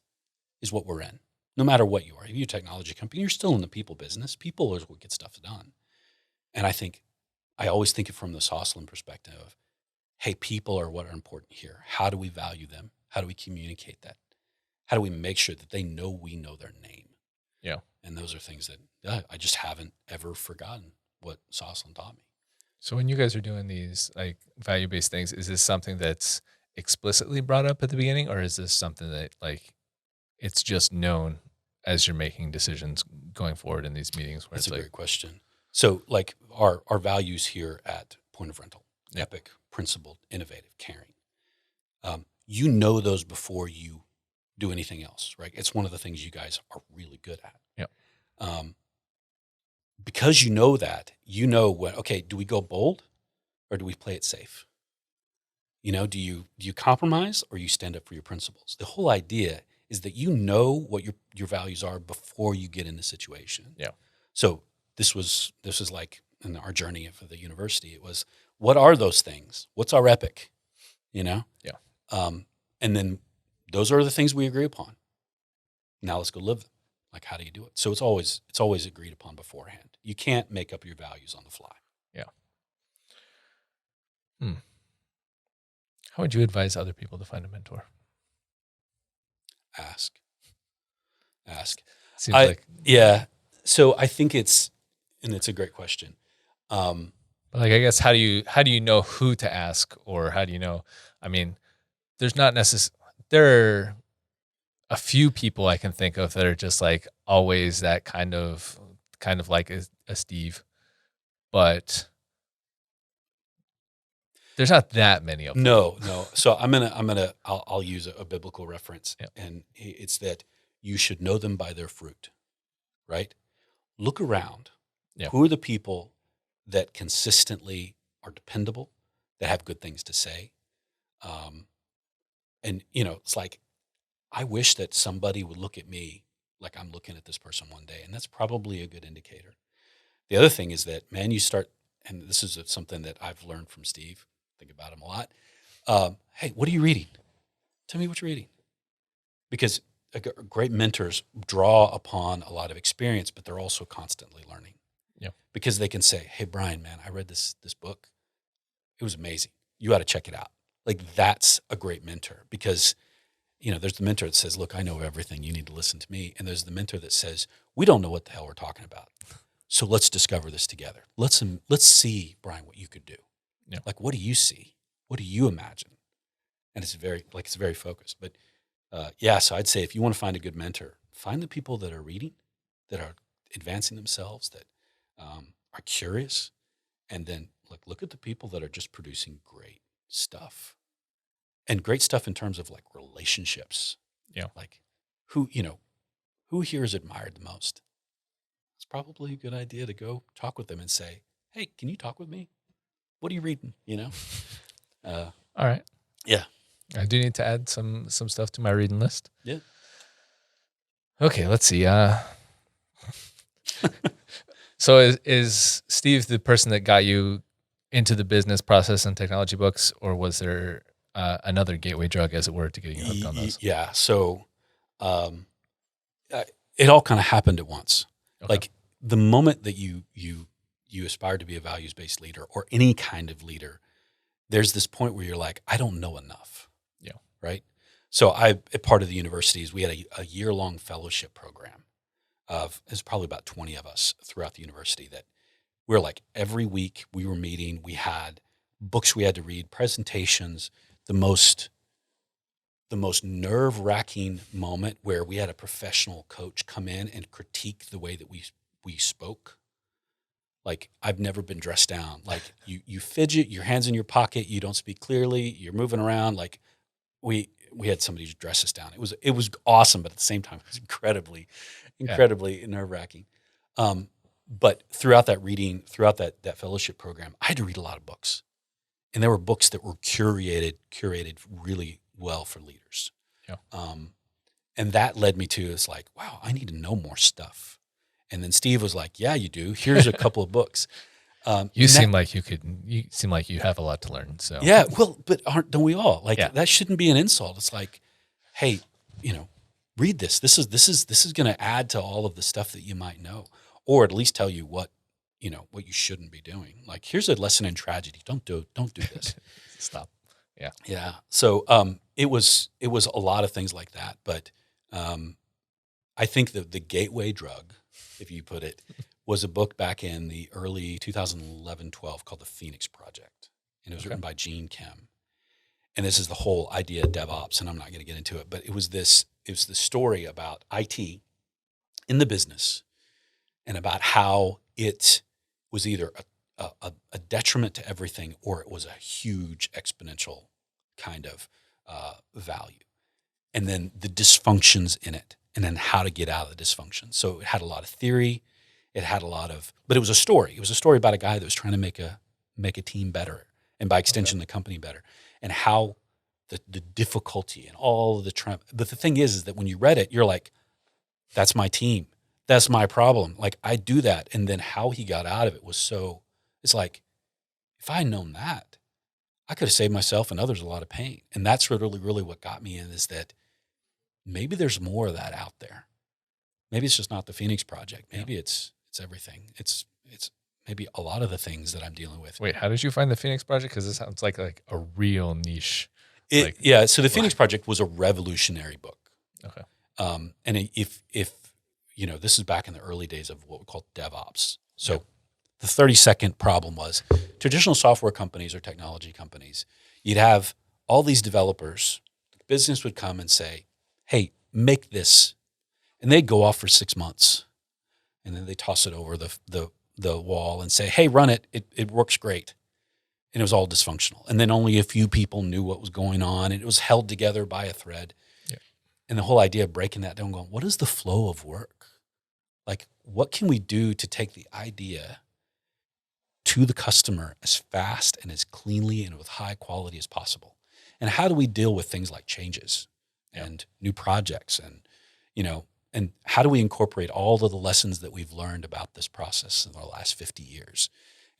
is what we're in. no matter what you are. If you're a technology company, you're still in the people business. People is what get stuff done. And I always think it from the Sosslin perspective of, hey, people are what are important here. How do we value them? How do we communicate that? How do we make sure that they know we know their name? Yeah. And those are things that I just haven't ever forgotten what Sosslin taught me. So when you guys are doing these like value-based things, is this something that's explicitly brought up at the beginning, or is this something that like it's just known as you're making decisions going forward in these meetings? That's a great question. So like our values here at Point of Rental, epic, principled, innovative, caring. You know those before you do anything else, right? It's one of the things you guys are really good at. Yeah. Because you know that, you know when, okay, do we go bold or do we play it safe? Do you compromise or you stand up for your principles? The whole idea is that you know what your values are before you get in the situation. Yeah. So this was like in our journey for the university, it was, what are those things? What's our epic? Yeah. And then those are the things we agree upon. Now let's go live them. Like, how do you do it? So it's always agreed upon beforehand. You can't make up your values on the fly. Yeah. How would you advise other people to find a mentor? Ask. Seems like yeah. So I think it's a great question. But like, I guess how do you know who to ask, or how do you know? I mean, there's not there are a few people I can think of that are just like always that kind of like a Steve, but there's not that many of them. No. So I'll use a biblical reference, and it's that you should know them by their fruit, right? Look around. Yeah. Who are the people that consistently are dependable, that have good things to say? And it's like, I wish that somebody would look at me like I'm looking at this person one day, and that's probably a good indicator. The other thing is that, man, you start, and this is something that I've learned from Steve, think about him a lot. Hey, what are you reading? Tell me what you're reading. Because great mentors draw upon a lot of experience, but they're also constantly learning. Yeah. Because they can say, hey, Brian, man, I read this book. It was amazing. You ought to check it out. Like, that's a great mentor, because there's the mentor that says, look, I know everything. You need to listen to me. And there's the mentor that says, we don't know what the hell we're talking about. So let's discover this together. Let's see, Brian, what you could do. Yeah. Like, what do you see? What do you imagine? And it's very focused. But so I'd say if you want to find a good mentor, find the people that are reading, that are advancing themselves, that are curious. And then look at the people that are just producing great stuff. And great stuff in terms of like relationships. Yeah. Like who here is admired the most? It's probably a good idea to go talk with them and say, hey, can you talk with me? What are you reading? All right. Yeah. I do need to add some stuff to my reading list. Yeah. Okay, let's see. So is Steve the person that got you into the business process and technology books, or was there another gateway drug, as it were, to getting you hooked on those? Yeah. So it all kind of happened at once. Okay. Like the moment that you aspire to be a values-based leader or any kind of leader, there's this point where you're like, I don't know enough. Yeah. Right. So at part of the universities, we had a year-long fellowship program there's probably about 20 of us throughout the university that we're like, every week we were meeting, we had books we had to read, presentations, the most nerve-wracking moment where we had a professional coach come in and critique the way that we spoke. Like, I've never been dressed down. Like, you fidget, your hands in your pocket, you don't speak clearly, you're moving around. Like, we had somebody dress us down. It was awesome, but at the same time, it was incredibly nerve-wracking. But throughout that fellowship program, I had to read a lot of books. And there were books that were curated really well for leaders. Yeah. And that led me to, it's like, wow, I need to know more stuff. And then Steve was like, yeah, you do. Here's a couple of books. You seem like you have a lot to learn. So yeah, well, but don't we all? Like, that shouldn't be an insult. It's like, hey, read this. This is going to add to all of the stuff that you might know, or at least tell you what you shouldn't be doing. Like, here's a lesson in tragedy. Don't do this. Stop. Yeah. Yeah. So it was a lot of things like that, but I think the gateway drug, if you put it, was a book back in the early 2011-12 called The Phoenix Project, and it was written by Gene Kim. And this is the whole idea of DevOps, and I'm not going to get into it, but it was the story about IT in the business and about how it was either a detriment to everything, or it was a huge exponential kind of value. And then the dysfunctions in it, and then how to get out of the dysfunction. So it had a lot of theory. It had a lot of, but it was a story. It was a story about a guy that was trying to make a team better, and by extension, the company better, and how the difficulty and all of the triumph. But the thing is that when you read it, you're like, that's my team. That's my problem. Like, I do that. And then how he got out of it was it's like, if I had known that, I could have saved myself and others a lot of pain. And that's really, really what got me in, is that maybe there's more of that out there. Maybe it's just not the Phoenix Project. Maybe it's everything. It's maybe a lot of the things that I'm dealing with. Wait, how did you find the Phoenix Project? Because it sounds like a real niche. So the Phoenix Project was a revolutionary book. Okay. And if this is back in the early days of what we call DevOps. So the 30-second problem was, traditional software companies or technology companies, you'd have all these developers. The business would come and say, hey, make this. And they'd go off for 6 months. And then they toss it over the wall and say, hey, run it. It works great. And it was all dysfunctional. And then only a few people knew what was going on. And it was held together by a thread. Yeah. And the whole idea of breaking that down, going, what is the flow of work? Like, what can we do to take the idea to the customer as fast and as cleanly and with high quality as possible? And how do we deal with things like changes and new projects, and how do we incorporate all of the lessons that we've learned about this process in the last 50 years?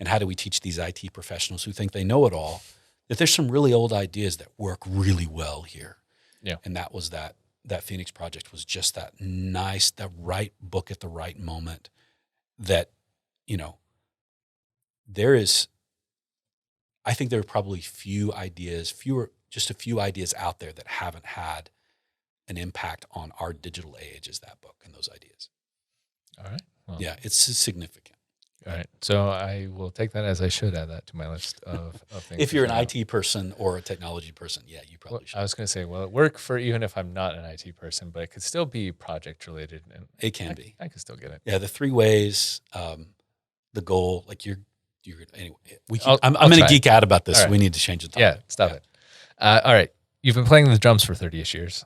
And how do we teach these IT professionals who think they know it all that there's some really old ideas that work really well here? Yeah. And that was that Phoenix Project was just that right book at the right moment. That, I think there are probably just a few ideas out there that haven't had an impact on our digital age as that book and those ideas. All right. Well, yeah, it's significant. All right. So I will take that, as I should add that to my list of things. If you're an IT person or a technology person, yeah, you probably should. I was going to say, well, it work for even if I'm not an IT person, but it could still be project related. And it can be. I can still get it. Yeah, the 3 ways, the goal, like you're anyway. I'm going to geek out about this. Right. So we need to change the topic. Yeah, stop it. All right. You've been playing the drums for 30-ish years.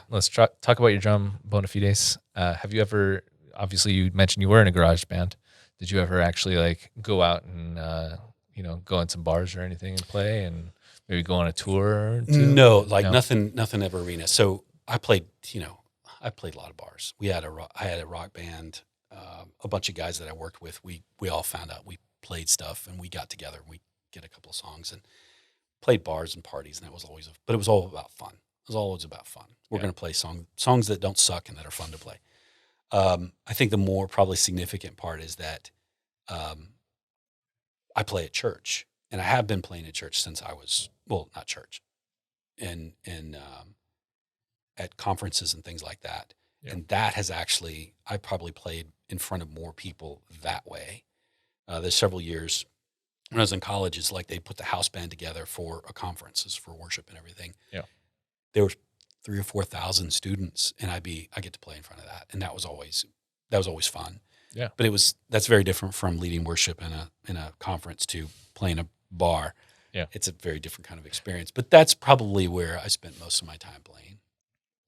Let's talk about your drum bona fides. Have you ever, obviously you mentioned you were in a garage band. Did you ever actually go out and, go in some bars or anything and play, and maybe go on a tour or two? No, nothing ever arena. So I played a lot of bars. I had a rock band, a bunch of guys that I worked with. We all found out we played stuff, and we got together and we get a couple of songs and played bars and parties, and that was always, but it was all about fun. It was always about fun. We're going to play songs that don't suck and that are fun to play. I think the more probably significant part is that I play at church, and I have been playing at church since I was, not church, and at conferences and things like that. Yeah. And that has actually, I probably played in front of more people that way. There's several years when I was in college, it's like they put the house band together for a conferences for worship and everything. Yeah, there was 3,000 or 4,000 students, and I get to play in front of that, and that was always fun. Yeah, but that's very different from leading worship in a conference to playing a bar. Yeah, it's a very different kind of experience. But that's probably where I spent most of my time playing.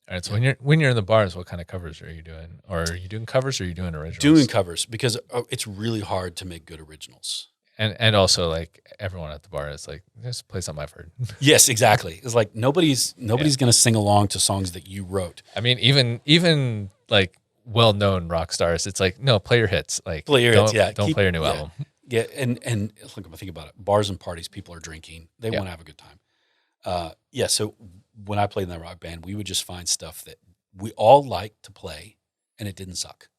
All right. So when you're in the bars, what kind of covers are you doing? Or are you doing covers, or are you doing originals? Doing covers, because it's really hard to make good originals. And also, everyone at the bar is like, just play something I've heard. Yes, exactly. It's like nobody's going to sing along to songs that you wrote. I mean, even well-known rock stars, it's like, no, play your hits. Play your hits. Yeah, don't play your new album. Yeah, and look, think about it. Bars and parties, people are drinking. They want to have a good time. So when I played in that rock band, we would just find stuff that we all liked to play, and it didn't suck.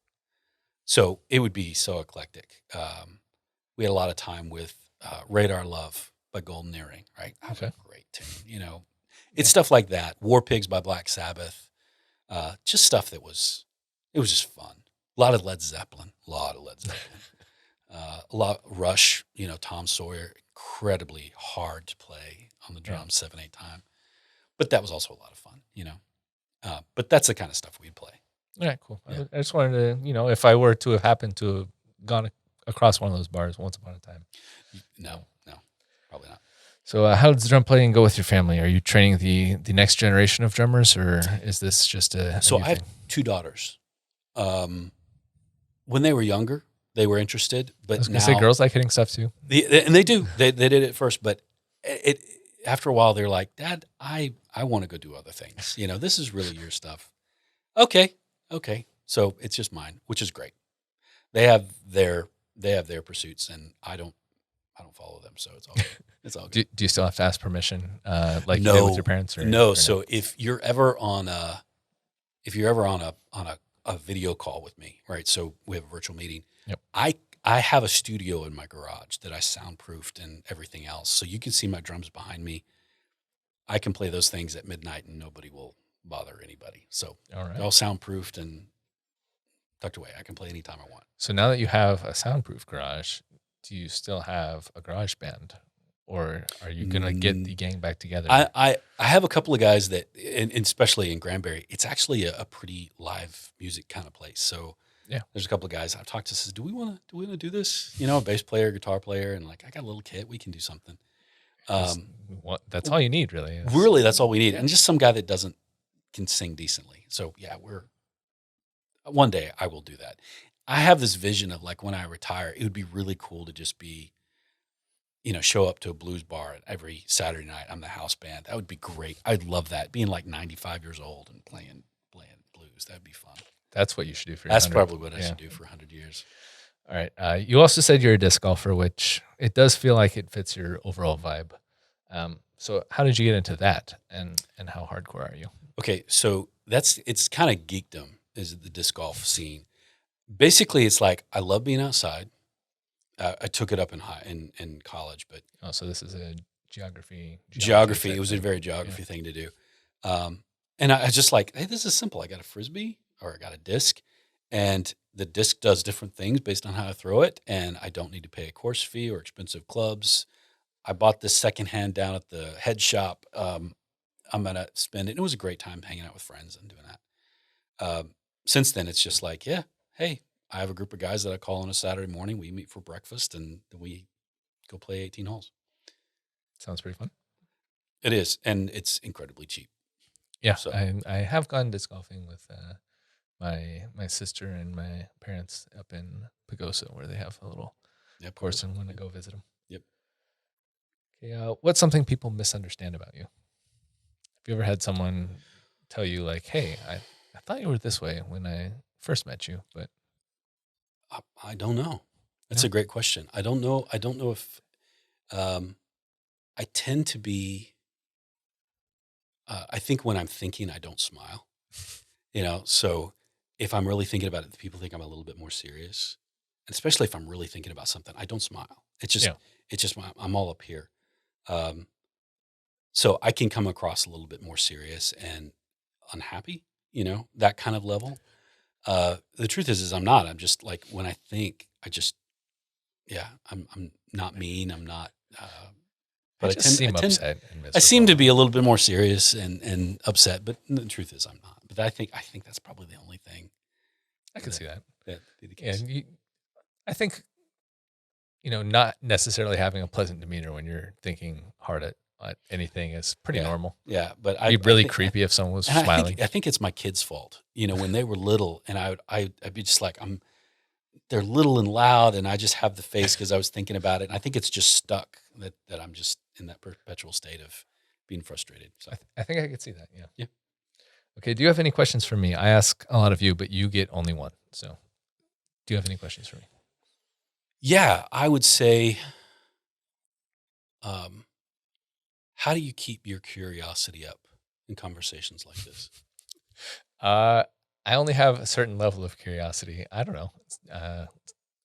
So it would be so eclectic. We had a lot of time with Radar Love by Golden Earring, right? That was a great tune. It's stuff like that. War Pigs by Black Sabbath. Just stuff it was just fun. A lot of Led Zeppelin. A lot Rush, Tom Sawyer, incredibly hard to play on the drums 7/8 time. But that was also a lot of fun, But that's the kind of stuff we'd play. All right, cool. Yeah. I just wanted to, if I were to have happened to have gone across one of those bars once upon a time. No, probably not. So how does drum playing go with your family? Are you training the next generation of drummers, or is this just a So new I have thing? 2 daughters. When they were younger, they were interested, but I was now gonna say girls like hitting stuff too. and they do. They did it first, but it after a while they're like, "Dad, I want to go do other things. This is really your stuff." Okay. So it's just mine, which is great. They have their pursuits, and I don't follow them, so it's all good. It's all good. Do you still have to ask permission, like No, you did with your parents? No. Or So if you're ever on a video call with me, right? So we have a virtual meeting. Yep. I have a studio in my garage that I soundproofed and everything else, so you can see my drums behind me. I can play those things at midnight, and nobody will bother anybody. So they're all soundproofed and tucked away. I can play anytime I want. So now that you have a soundproof garage, do you still have a garage band, or are you gonna get the gang back together? I have a couple of guys that, and especially in Granbury, it's actually a pretty live music kind of place. So yeah, there's a couple of guys I've talked to. Says, do we want to do this? A bass player, guitar player, and I got a little kit. We can do something. That's all you need, really. Really, that's all we need, and just some guy that can sing decently. So yeah, one day I will do that. I have this vision of when I retire, it would be really cool to just be, show up to a blues bar every Saturday night. I'm the house band. That would be great. I'd love that. Being 95 years old and playing blues. That'd be fun. That's what you should do for. That's probably what I should do for 100 years. All right. You also said you're a disc golfer, which it does feel like it fits your overall vibe. So how did you get into that, and how hardcore are you? Okay, so it's kind of geekdom is the disc golf scene. Basically, it's I love being outside. I took it up in college, but so this is a geography. It was a very geography thing to do, and I just hey, this is simple. I got a frisbee or I got a disc, and the disc does different things based on how I throw it, and I don't need to pay a course fee or expensive clubs. I bought this secondhand down at the head shop. I'm gonna spend it. It was a great time hanging out with friends and doing that. Since then, it's just hey, I have a group of guys that I call on a Saturday morning. We meet for breakfast, and then we go play 18 holes. Sounds pretty fun. It is, and it's incredibly cheap. Yeah, so I have gone disc golfing with my sister and my parents up in Pagosa, where they have a little course, and when I go visit them. Yep. Okay, what's something people misunderstand about you? Have you ever had someone tell you hey, I thought you were this way when I first met you, but I don't know. That's a great question. I don't know. I don't know if I tend to be. I think when I'm thinking, I don't smile. So if I'm really thinking about it, people think I'm a little bit more serious, and especially if I'm really thinking about something, I don't smile. It's just I'm all up here. So I can come across a little bit more serious and unhappy. That kind of level. The truth is I'm not. I'm just when I think, I'm not mean. I'm not. But I seem to be a little bit more serious and upset. But the truth is I'm not. But I think that's probably the only thing. I can see that. That'd be the case. And I think, not necessarily having a pleasant demeanor when you're thinking hard at anything is pretty normal. Yeah, but it'd be really creepy if someone was smiling. I think it's my kids' fault. When they were little, and I'd be just they're little and loud, and I just have the face because I was thinking about it. And I think it's just stuck that I'm just in that perpetual state of being frustrated. So I think I could see that. Yeah. Yeah. Okay. Do you have any questions for me? I ask a lot of you, but you get only one. So, do you have any questions for me? Yeah, I would say, how do you keep your curiosity up in conversations like this? I only have a certain level of curiosity. I don't know.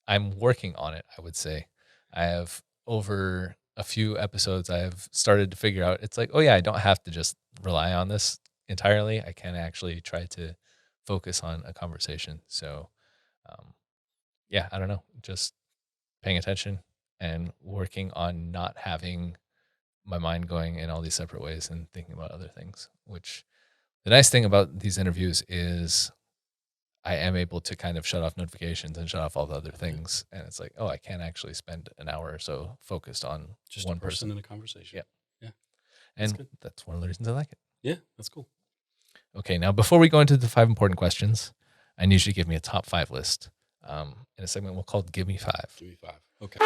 I'm working on it, I would say. I have, over a few episodes, I have started to figure out, it's like, oh yeah, I don't have to just rely on this entirely. I can actually try to focus on a conversation. So, yeah, I don't know. Just paying attention and working on not having my mind going in all these separate ways and thinking about other things, which the nice thing about these interviews is I am able to kind of shut off notifications and shut off all the other things. And it's like, oh, I can actually spend an hour or so focused on just one a person in a conversation. Yeah. Yeah. And that's one of the reasons I like it. Yeah, that's cool. Okay, now before we go into the 5 important questions, I need you to give me a top 5 list in a segment we'll call Gimme 5. Gimme 5. Okay.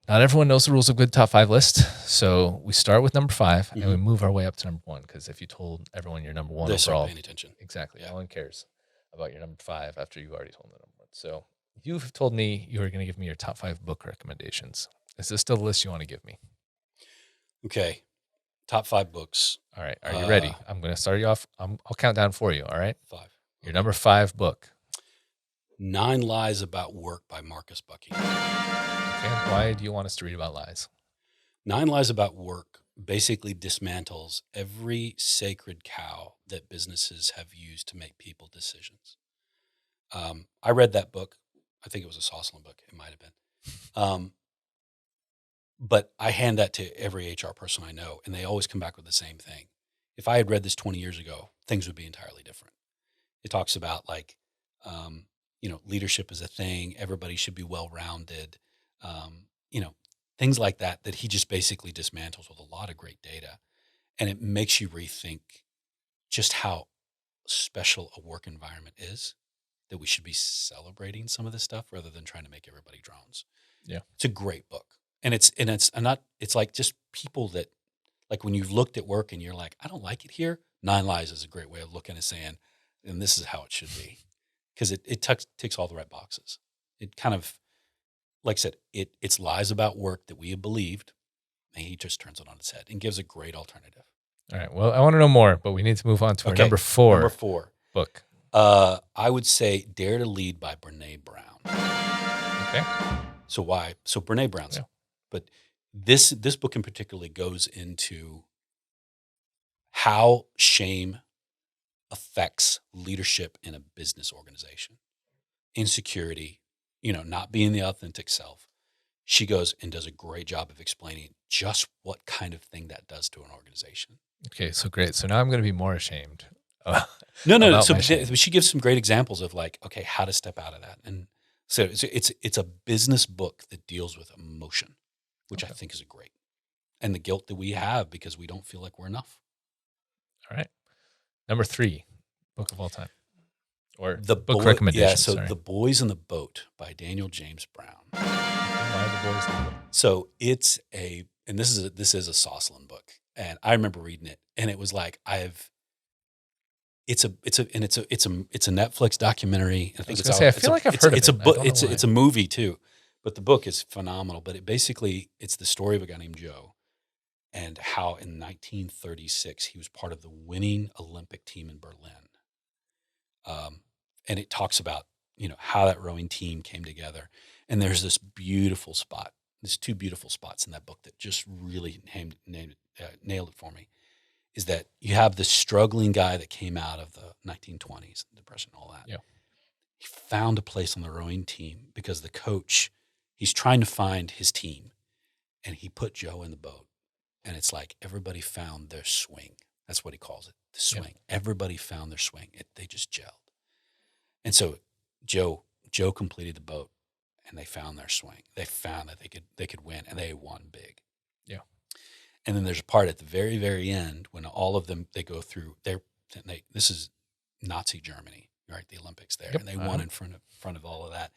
Not everyone knows the rules of good top 5 list. So we start with number 5 and we move our way up to number 1. Because if you told everyone you're number 1 they're overall, paying attention. Exactly. Yeah. No one cares about your number 5 after you already told them the number 1. So you've told me you were going to give me your top 5 book recommendations. Is this still the list you want to give me? Okay. Top 5 books. All right. Are you ready? I'm going to start you off. I'll count down for you. All right. 5. Your number 5 book. 9 Lies About Work by Marcus Buckingham. Okay. Why do you want us to read about lies? 9 Lies About Work basically dismantles every sacred cow that businesses have used to make people decisions. I read that book. I think it was a Sosslin book. It might have been. But I hand that to every HR person I know, and they always come back with the same thing. If I had read this 20 years ago, things would be entirely different. It talks about leadership is a thing. Everybody should be well-rounded. Things like that he just basically dismantles with a lot of great data. And it makes you rethink just how special a work environment is, that we should be celebrating some of this stuff rather than trying to make everybody drones. Yeah. It's a great book. And it's like just people that, like, when you've looked at work and you're like, I don't like it here. 9 Lies is a great way of looking and saying, and this is how it should be. Because it ticks all the right boxes. It kind of, like I said, it's lies about work that we have believed, and he just turns it on its head and gives a great alternative. All right. Well, I want to know more, but we need to move on to our number 4. Number 4 book. I would say Dare to Lead by Brene Brown. Okay. So why? So Brene Brown's, but this book in particular goes into how shame affects leadership in a business organization. Insecurity, not being the authentic self. She goes and does a great job of explaining just what kind of thing that does to an organization. Okay, so great. So now I'm going to be more ashamed. No. So she gives some great examples of how to step out of that. And so it's a business book that deals with emotion, which I think is great. And the guilt that we have because we don't feel like we're enough. All right. Number 3, book of all time. Or the book recommendation. Yeah, so The Boys in the Boat by Daniel James Brown. Why The Boys in the Boat? So this is a Sosslin book. And I remember reading it, and it was like it's a Netflix documentary. I think I feel like I've heard of it. It's a book. It's a movie too, but the book is phenomenal. But it's the story of a guy named Joe, and how in 1936 he was part of the winning Olympic team in Berlin. And it talks about how that rowing team came together. And there's this beautiful spot. There's 2 beautiful spots in that book that just really nailed it for me. Is that you have this struggling guy that came out of the 1920s, Depression, all that. Yeah. He found a place on the rowing team because the coach, he's trying to find his team, and he put Joe in the boat. And it's like everybody found their swing. That's what he calls it, the swing. Yeah. Everybody found their swing. They just gelled. And so Joe completed the boat, and they found their swing. They found that they could win, and they won big. Yeah. And then there's a part at the very, very end when all of them, they go through this is Nazi Germany, right? The Olympics there. Yep. And they won in front of all of that.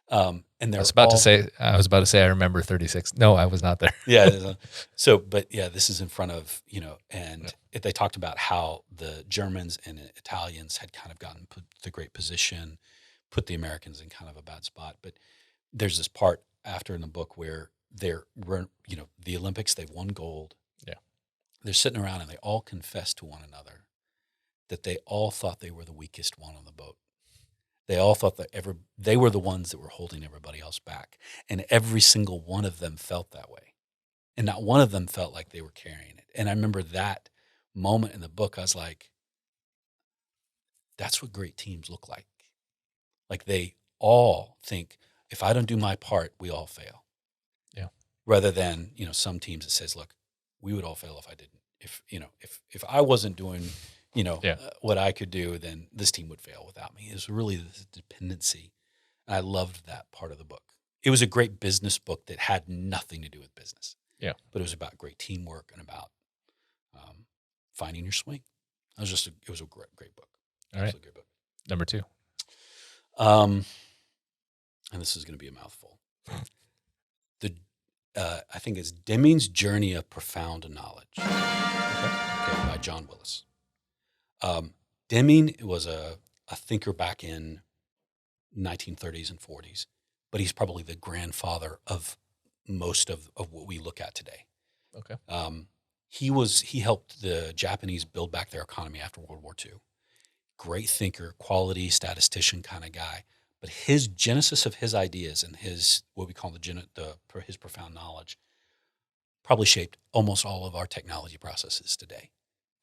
And I was about to say, I remember 36. No, I was not there. Yeah. This is in front of, they talked about how the Germans and Italians had kind of gotten put the great position, put the Americans in kind of a bad spot. But there's this part after in the book where the Olympics, they won gold. Yeah. they're sitting around and they all confess to one another that they all thought they were the weakest one on the boat. They all thought that they were the ones that were holding everybody else back. And every single one of them felt that way. And not one of them felt like they were carrying it. And I remember that moment in the book, I was like, that's what great teams look like. Like they all think, if I don't do my part, we all fail. Yeah. Rather than, some teams that says, look, we would all fail if I didn't. If I wasn't doing, what I could do, then this team would fail without me. It was really the dependency. And I loved that part of the book. It was a great business book that had nothing to do with business. Yeah. But it was about great teamwork and about finding your swing. It was a great book. All right. Great book. Number 2. And this is going to be a mouthful. I think it's Deming's Journey of Profound Knowledge. Okay, by John Willis. Deming was a thinker back in 1930s and 40s, but he's probably the grandfather of most of what we look at today. Okay. He helped the Japanese build back their economy after World War II. Great thinker, quality statistician kind of guy. But his genesis of his ideas and his what we call his profound knowledge probably shaped almost all of our technology processes today.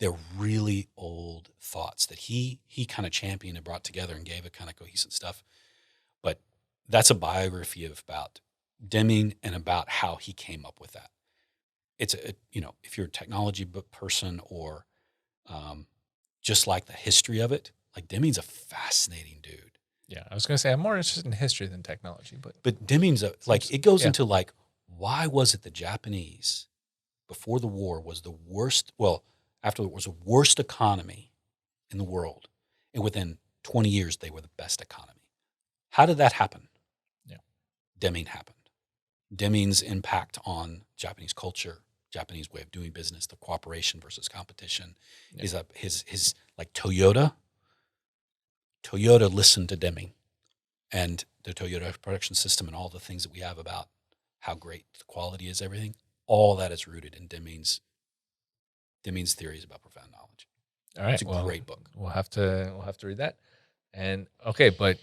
They're really old thoughts that he kind of championed and brought together and gave a kind of cohesive stuff. But that's a biography about Deming and about how he came up with that. It's if you're a technology person or just like the history of it, like Deming's a fascinating dude. Yeah, I was going to say I'm more interested in history than technology, but Deming's it goes into like, why was it the Japanese before the war was the worst? Well, after it was the worst economy in the world, and within 20 years they were the best economy. How did that happen? Yeah, Deming happened. Deming's impact on Japanese culture, Japanese way of doing business, the cooperation versus competition, is his like Toyota. Toyota listened to Deming and the Toyota production system and all the things that we have about how great the quality is, everything. All that is rooted in Deming's theories about profound knowledge. All right, it's a great book. We'll have to read that. And okay, but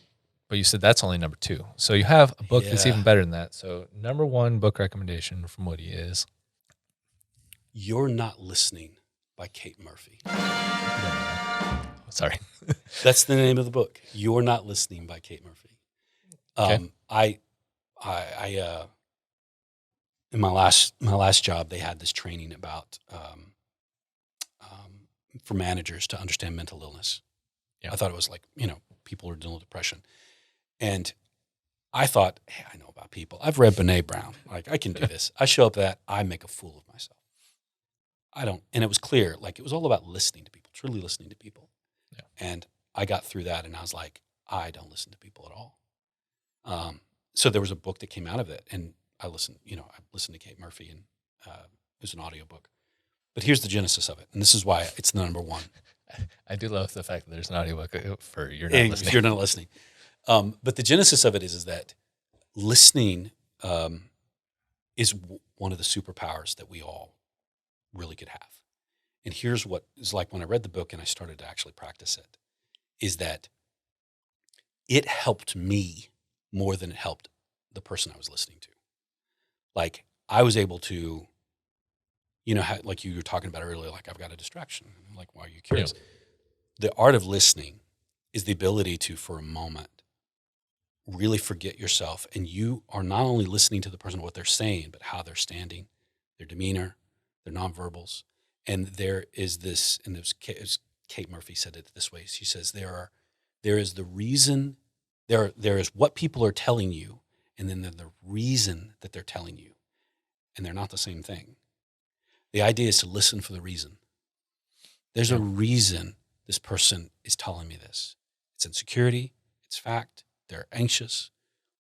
you said that's only number 2. So you have a book that's even better than that. So number 1 book recommendation from Woody is You're Not Listening by Kate Murphy. Sorry. That's the name of the book. You're Not Listening by Kate Murphy. Okay. I in my last job, they had this training about for managers to understand mental illness. Yeah. I thought it was like, people are dealing with depression. And I thought, hey, I know about people. I've read Brené Brown. Like, I can do this. I show up that, I make a fool of myself. And it was clear, like, it was all about listening to people, truly listening to people. Yeah. And I got through that and I was like, I don't listen to people at all. So there was a book that came out of it, and I listened to Kate Murphy, and it was an audiobook. But here's the genesis of it, and this is why it's the number 1. I do love the fact that there's an audiobook for You're Not Listening. If you're not listening. But the genesis of it is that listening is one of the superpowers that we all really could have. And here's what is like when I read the book and I started to actually practice it, is that it helped me more than it helped the person I was listening to. Like, I was able to, like you were talking about earlier, like, I've got a distraction. I'm like, why are you curious? Yeah. The art of listening is the ability to, for a moment, really forget yourself. And you are not only listening to the person, what they're saying, but how they're standing, their demeanor, their nonverbals. And there is this, and Kate Murphy said it this way. She says, there is the reason, there is what people are telling you, and then there's the reason that they're telling you. And they're not the same thing. The idea is to listen for the reason. There's a reason this person is telling me this. It's insecurity. It's fact. They're anxious.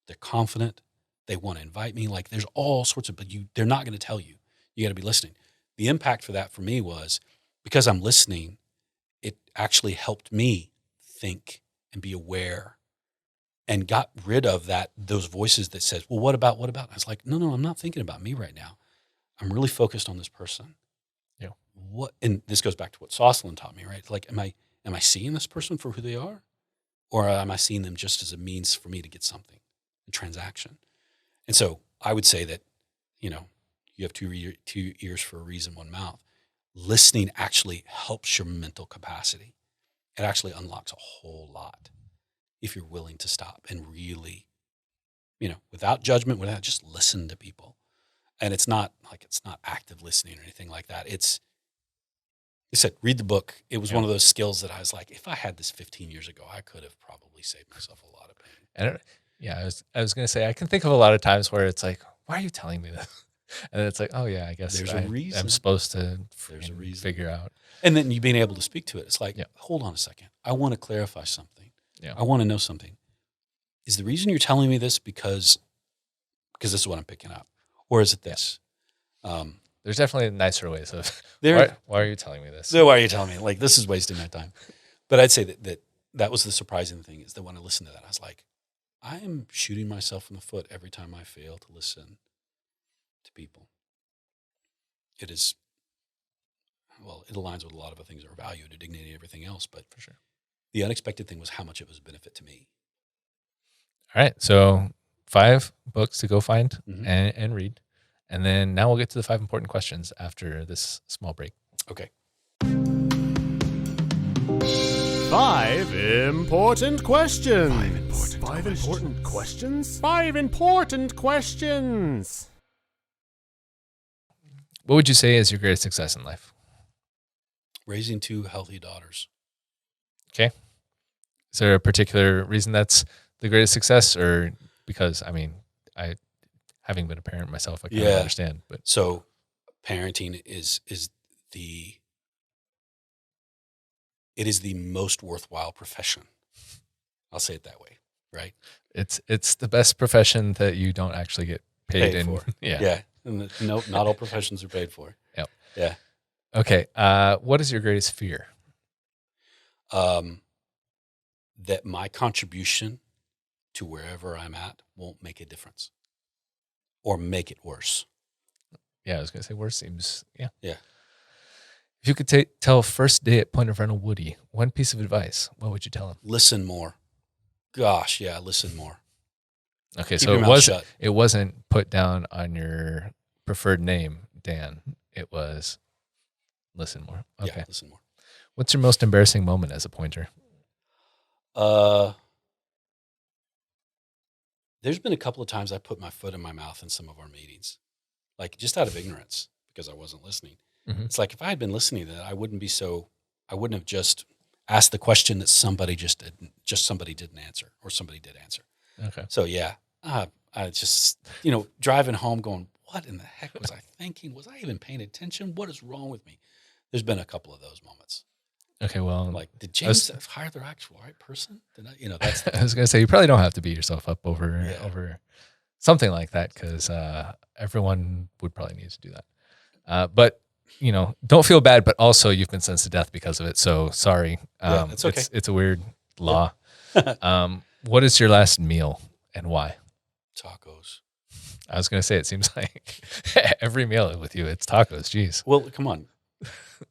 They're confident. They want to invite me. Like, there's all sorts of, but they're not going to tell you. You got to be listening. The impact for that for me was, because I'm listening, it actually helped me think and be aware, and got rid of those voices that says, well, what about? I was like, no, I'm not thinking about me right now. I'm really focused on this person. Yeah. and this goes back to what Sosslin taught me, right? It's like, am I seeing this person for who they are? Or am I seeing them just as a means for me to get something, a transaction? And so I would say that, you have two ears for a reason, one mouth. Listening actually helps your mental capacity. It actually unlocks a whole lot if you're willing to stop and really, without judgment, without just listen to people. And it's not active listening or anything like that. I said, read the book. It was one of those skills that I was like, if I had this 15 years ago, I could have probably saved myself a lot of pain. I was going to say, I can think of a lot of times where it's like, why are you telling me this? And it's like, oh yeah, I guess there's a reason. I'm supposed to there's a reason. Figure out. And then you being able to speak to it. It's like, hold on a second. I want to clarify something. Yeah. I want to know something. Is the reason you're telling me this because this is what I'm picking up? Or is it this? There's definitely nicer ways of, why are you telling me this? So why are you telling me? Like, this is wasting my time. But I'd say that was the surprising thing, is that when I listened to that, I was like, I am shooting myself in the foot every time I fail to listen to people. It aligns with a lot of the things that are value, to dignity, and everything else. But for sure, the unexpected thing was how much it was a benefit to me. All right. So 5 books to go find and read. And then now we'll get to the 5 important questions after this small break. Okay. 5 important questions. 5 important questions? 5 important questions. What would you say is your greatest success in life? Raising 2 healthy daughters. Okay. Is there a particular reason that's the greatest success, or because, having been a parent myself, I kind of understand. But so parenting is the most worthwhile profession. I'll say it that way, right? It's the best profession that you don't actually get paid for. Yeah. And not all professions are paid for. Yep. Yeah. Okay. What is your greatest fear? That my contribution to wherever I'm at won't make a difference or make it worse. Yeah, I was going to say worse seems, Yeah. If you could tell first day at Point of Rental Woody one piece of advice, what would you tell him? Listen more. Gosh, yeah, listen more. Okay, Keep so your mouth shut. It wasn't put down on your preferred name, Dan. It was listen more. Okay. Yeah, listen more. What's your most embarrassing moment as a pointer? There's been a couple of times I put my foot in my mouth in some of our meetings, like just out of ignorance because I wasn't listening. Mm-hmm. It's like if I had been listening to that, I wouldn't have just asked the question that somebody somebody didn't answer, or somebody did answer. Okay. So yeah, I just, driving home going, what in the heck was I thinking? Was I even paying attention? What is wrong with me? There's been a couple of those moments. Okay, well, like, did James hire the actual right person? Did I, that's I was going to say, you probably don't have to beat yourself up over something like that, because everyone would probably need to do that. But, don't feel bad, but also you've been sentenced to death because of it. So sorry. It's okay. It's a weird law. What is your last meal and why? Tacos. I was going to say, it seems like every meal with you, it's tacos. Jeez. Well, come on.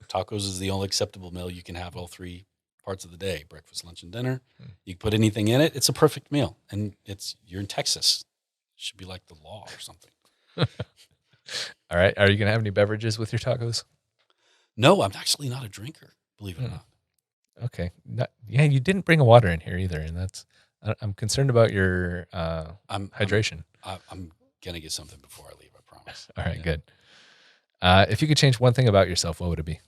Tacos is the only acceptable meal you can have all 3 parts of the day: breakfast, lunch, and dinner. You can put anything in it. It's a perfect meal. And you're in Texas. It should be like the law or something. All right. Are you going to have any beverages with your tacos? No, I'm actually not a drinker, believe it or not. Okay. You didn't bring a water in here either. And I'm concerned about your hydration. I'm going to get something before I leave, I promise. All right, good. If you could change one thing about yourself, what would it be?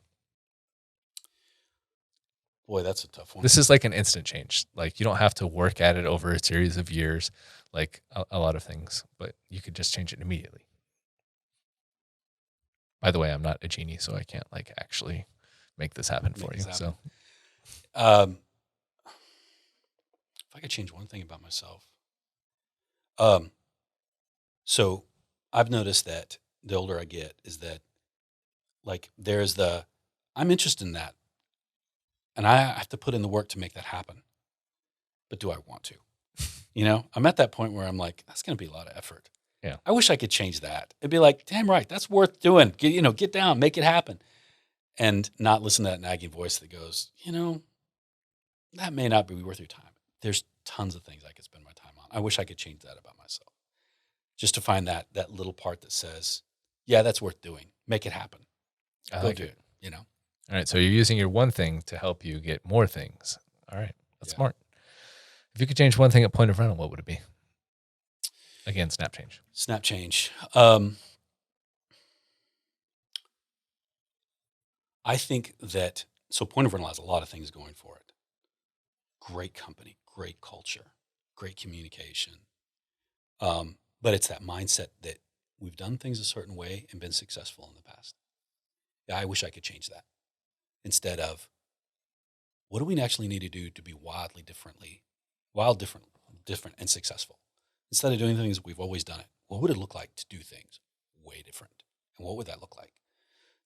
Boy, that's a tough one. This is like an instant change. Like, you don't have to work at it over a series of years, like a lot of things, but you could just change it immediately. By the way, I'm not a genie, so I can't actually make this happen for you. So, if I could change one thing about myself, so I've noticed that the older I get is that, there's I'm interested in that, and I have to put in the work to make that happen. But do I want to? I'm at that point where I'm like, that's going to be a lot of effort. Yeah. I wish I could change that. It'd be like, damn right, that's worth doing. Get down, make it happen. and not listen to that nagging voice that goes, that may not be worth your time. There's tons of things I could spend my time on. I wish I could change that about myself. Just to find that little part that says, yeah, that's worth doing. Make it happen. Go do it. All right. So you're using your one thing to help you get more things. All right. That's smart. If you could change one thing at point of rental, what would it be? Again, snap change. Snap change. I think that, so point of rental has a lot of things going for it. Great company, great culture, great communication. But it's that mindset that we've done things a certain way and been successful in the past. Yeah, I wish I could change that. Instead of, what do we actually need to do to be different and successful? Instead of doing things we've always done it, what would it look like to do things way different? And what would that look like?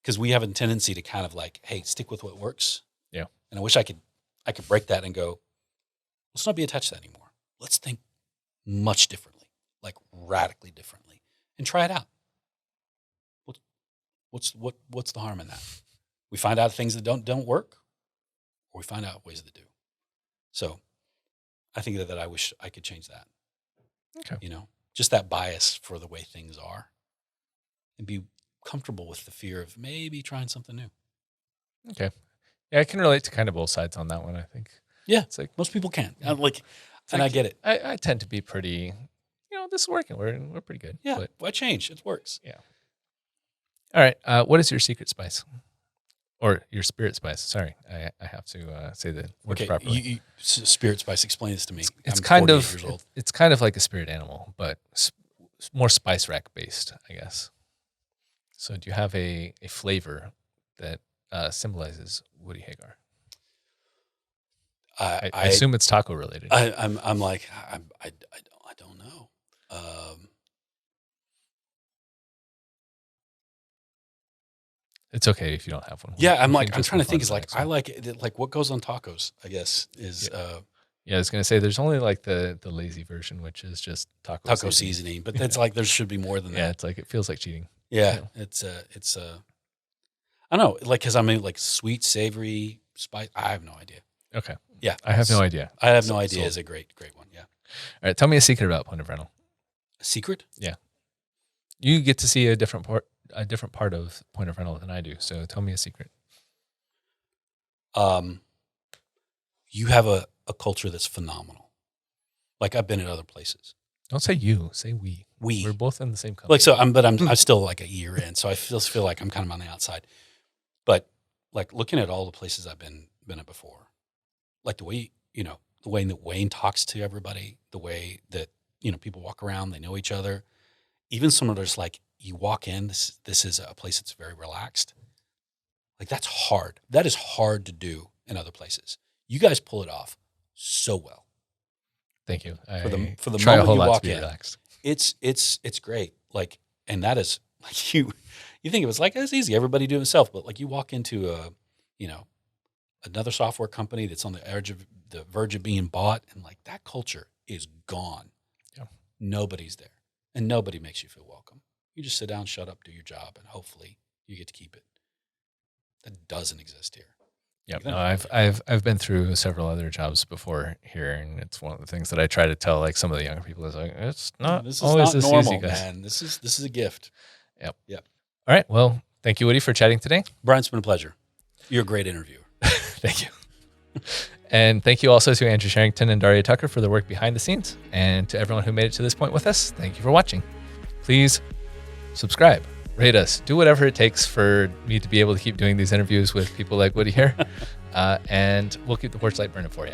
Because we have a tendency to kind of like, hey, stick with what works. Yeah. And I wish I could break that and go, let's not be attached to that anymore. Let's think much differently, like radically differently, and try it out. What's the harm in that? We find out things that don't work, or we find out ways that do. So I think that I wish I could change that. Okay. Just that bias for the way things are, and be comfortable with the fear of maybe trying something new. Okay. Yeah, I can relate to kind of both sides on that one, I think. Yeah, it's like most people can. I get it. I tend to be pretty, this is working. We're pretty good. Yeah, but why change? It works. Yeah. All right. What is your secret spice? Or your spirit spice? Sorry, I have to say the words properly. Spirit spice. Explain this to me. It's I'm kind 48 of years old. it's kind of like a spirit animal, but more spice rack based, I guess. So, do you have a flavor that symbolizes Woody Hagar? I assume it's taco related. I'm like I don't know. It's okay if you don't have one. Yeah, I'm trying to think. Is like I like it, like what goes on tacos. I guess is. Yeah, I was gonna say there's only like the lazy version, which is just taco seasoning, but it's like there should be more than that. Yeah, it's like it feels like cheating. Yeah, it's I don't know, like because I mean like sweet, savory, spice. I have no idea. Okay. Yeah, I have no idea. I have no idea is a great one. Yeah. All right, tell me a secret about point of rental. A secret? Yeah. You get to see a different part of point of rental than I do. So tell me a secret. You have a culture that's phenomenal. Like I've been at other places. Don't say you, say we. We. We're both in the same company. Like so, I'm still like a year in, so I feel like I'm kind of on the outside. But like looking at all the places I've been at before, like the way that Wayne talks to everybody, the way that people walk around, they know each other. Even some of those, like you walk in, this is a place that's very relaxed. Like that's hard. That is hard to do in other places. You guys pull it off so well. Thank you. For the try moment a whole you lot walk to be in, relaxed. It's great. Like, and that is like you think it was like it's easy. Everybody do it himself, but like you walk into another software company that's on the verge of being bought, and like that culture is gone. Yeah. Nobody's there, and nobody makes you feel welcome. You just sit down, shut up, do your job, and hopefully you get to keep it. That doesn't exist here. Yeah, no, I've been through several other jobs before here, and it's one of the things that I try to tell like some of the younger people is like it's not always this normal, easy, guys. Man. This is a gift. Yep. All right. Well, thank you, Woody, for chatting today. Brian, it's been a pleasure. You're a great interviewer. Thank you. And thank you also to Andrew Sherrington and Daria Tucker for the work behind the scenes, and to everyone who made it to this point with us. Thank you for watching. Please subscribe. Rate us. Do whatever it takes for me to be able to keep doing these interviews with people like Woody here. And we'll keep the porch light burning for you.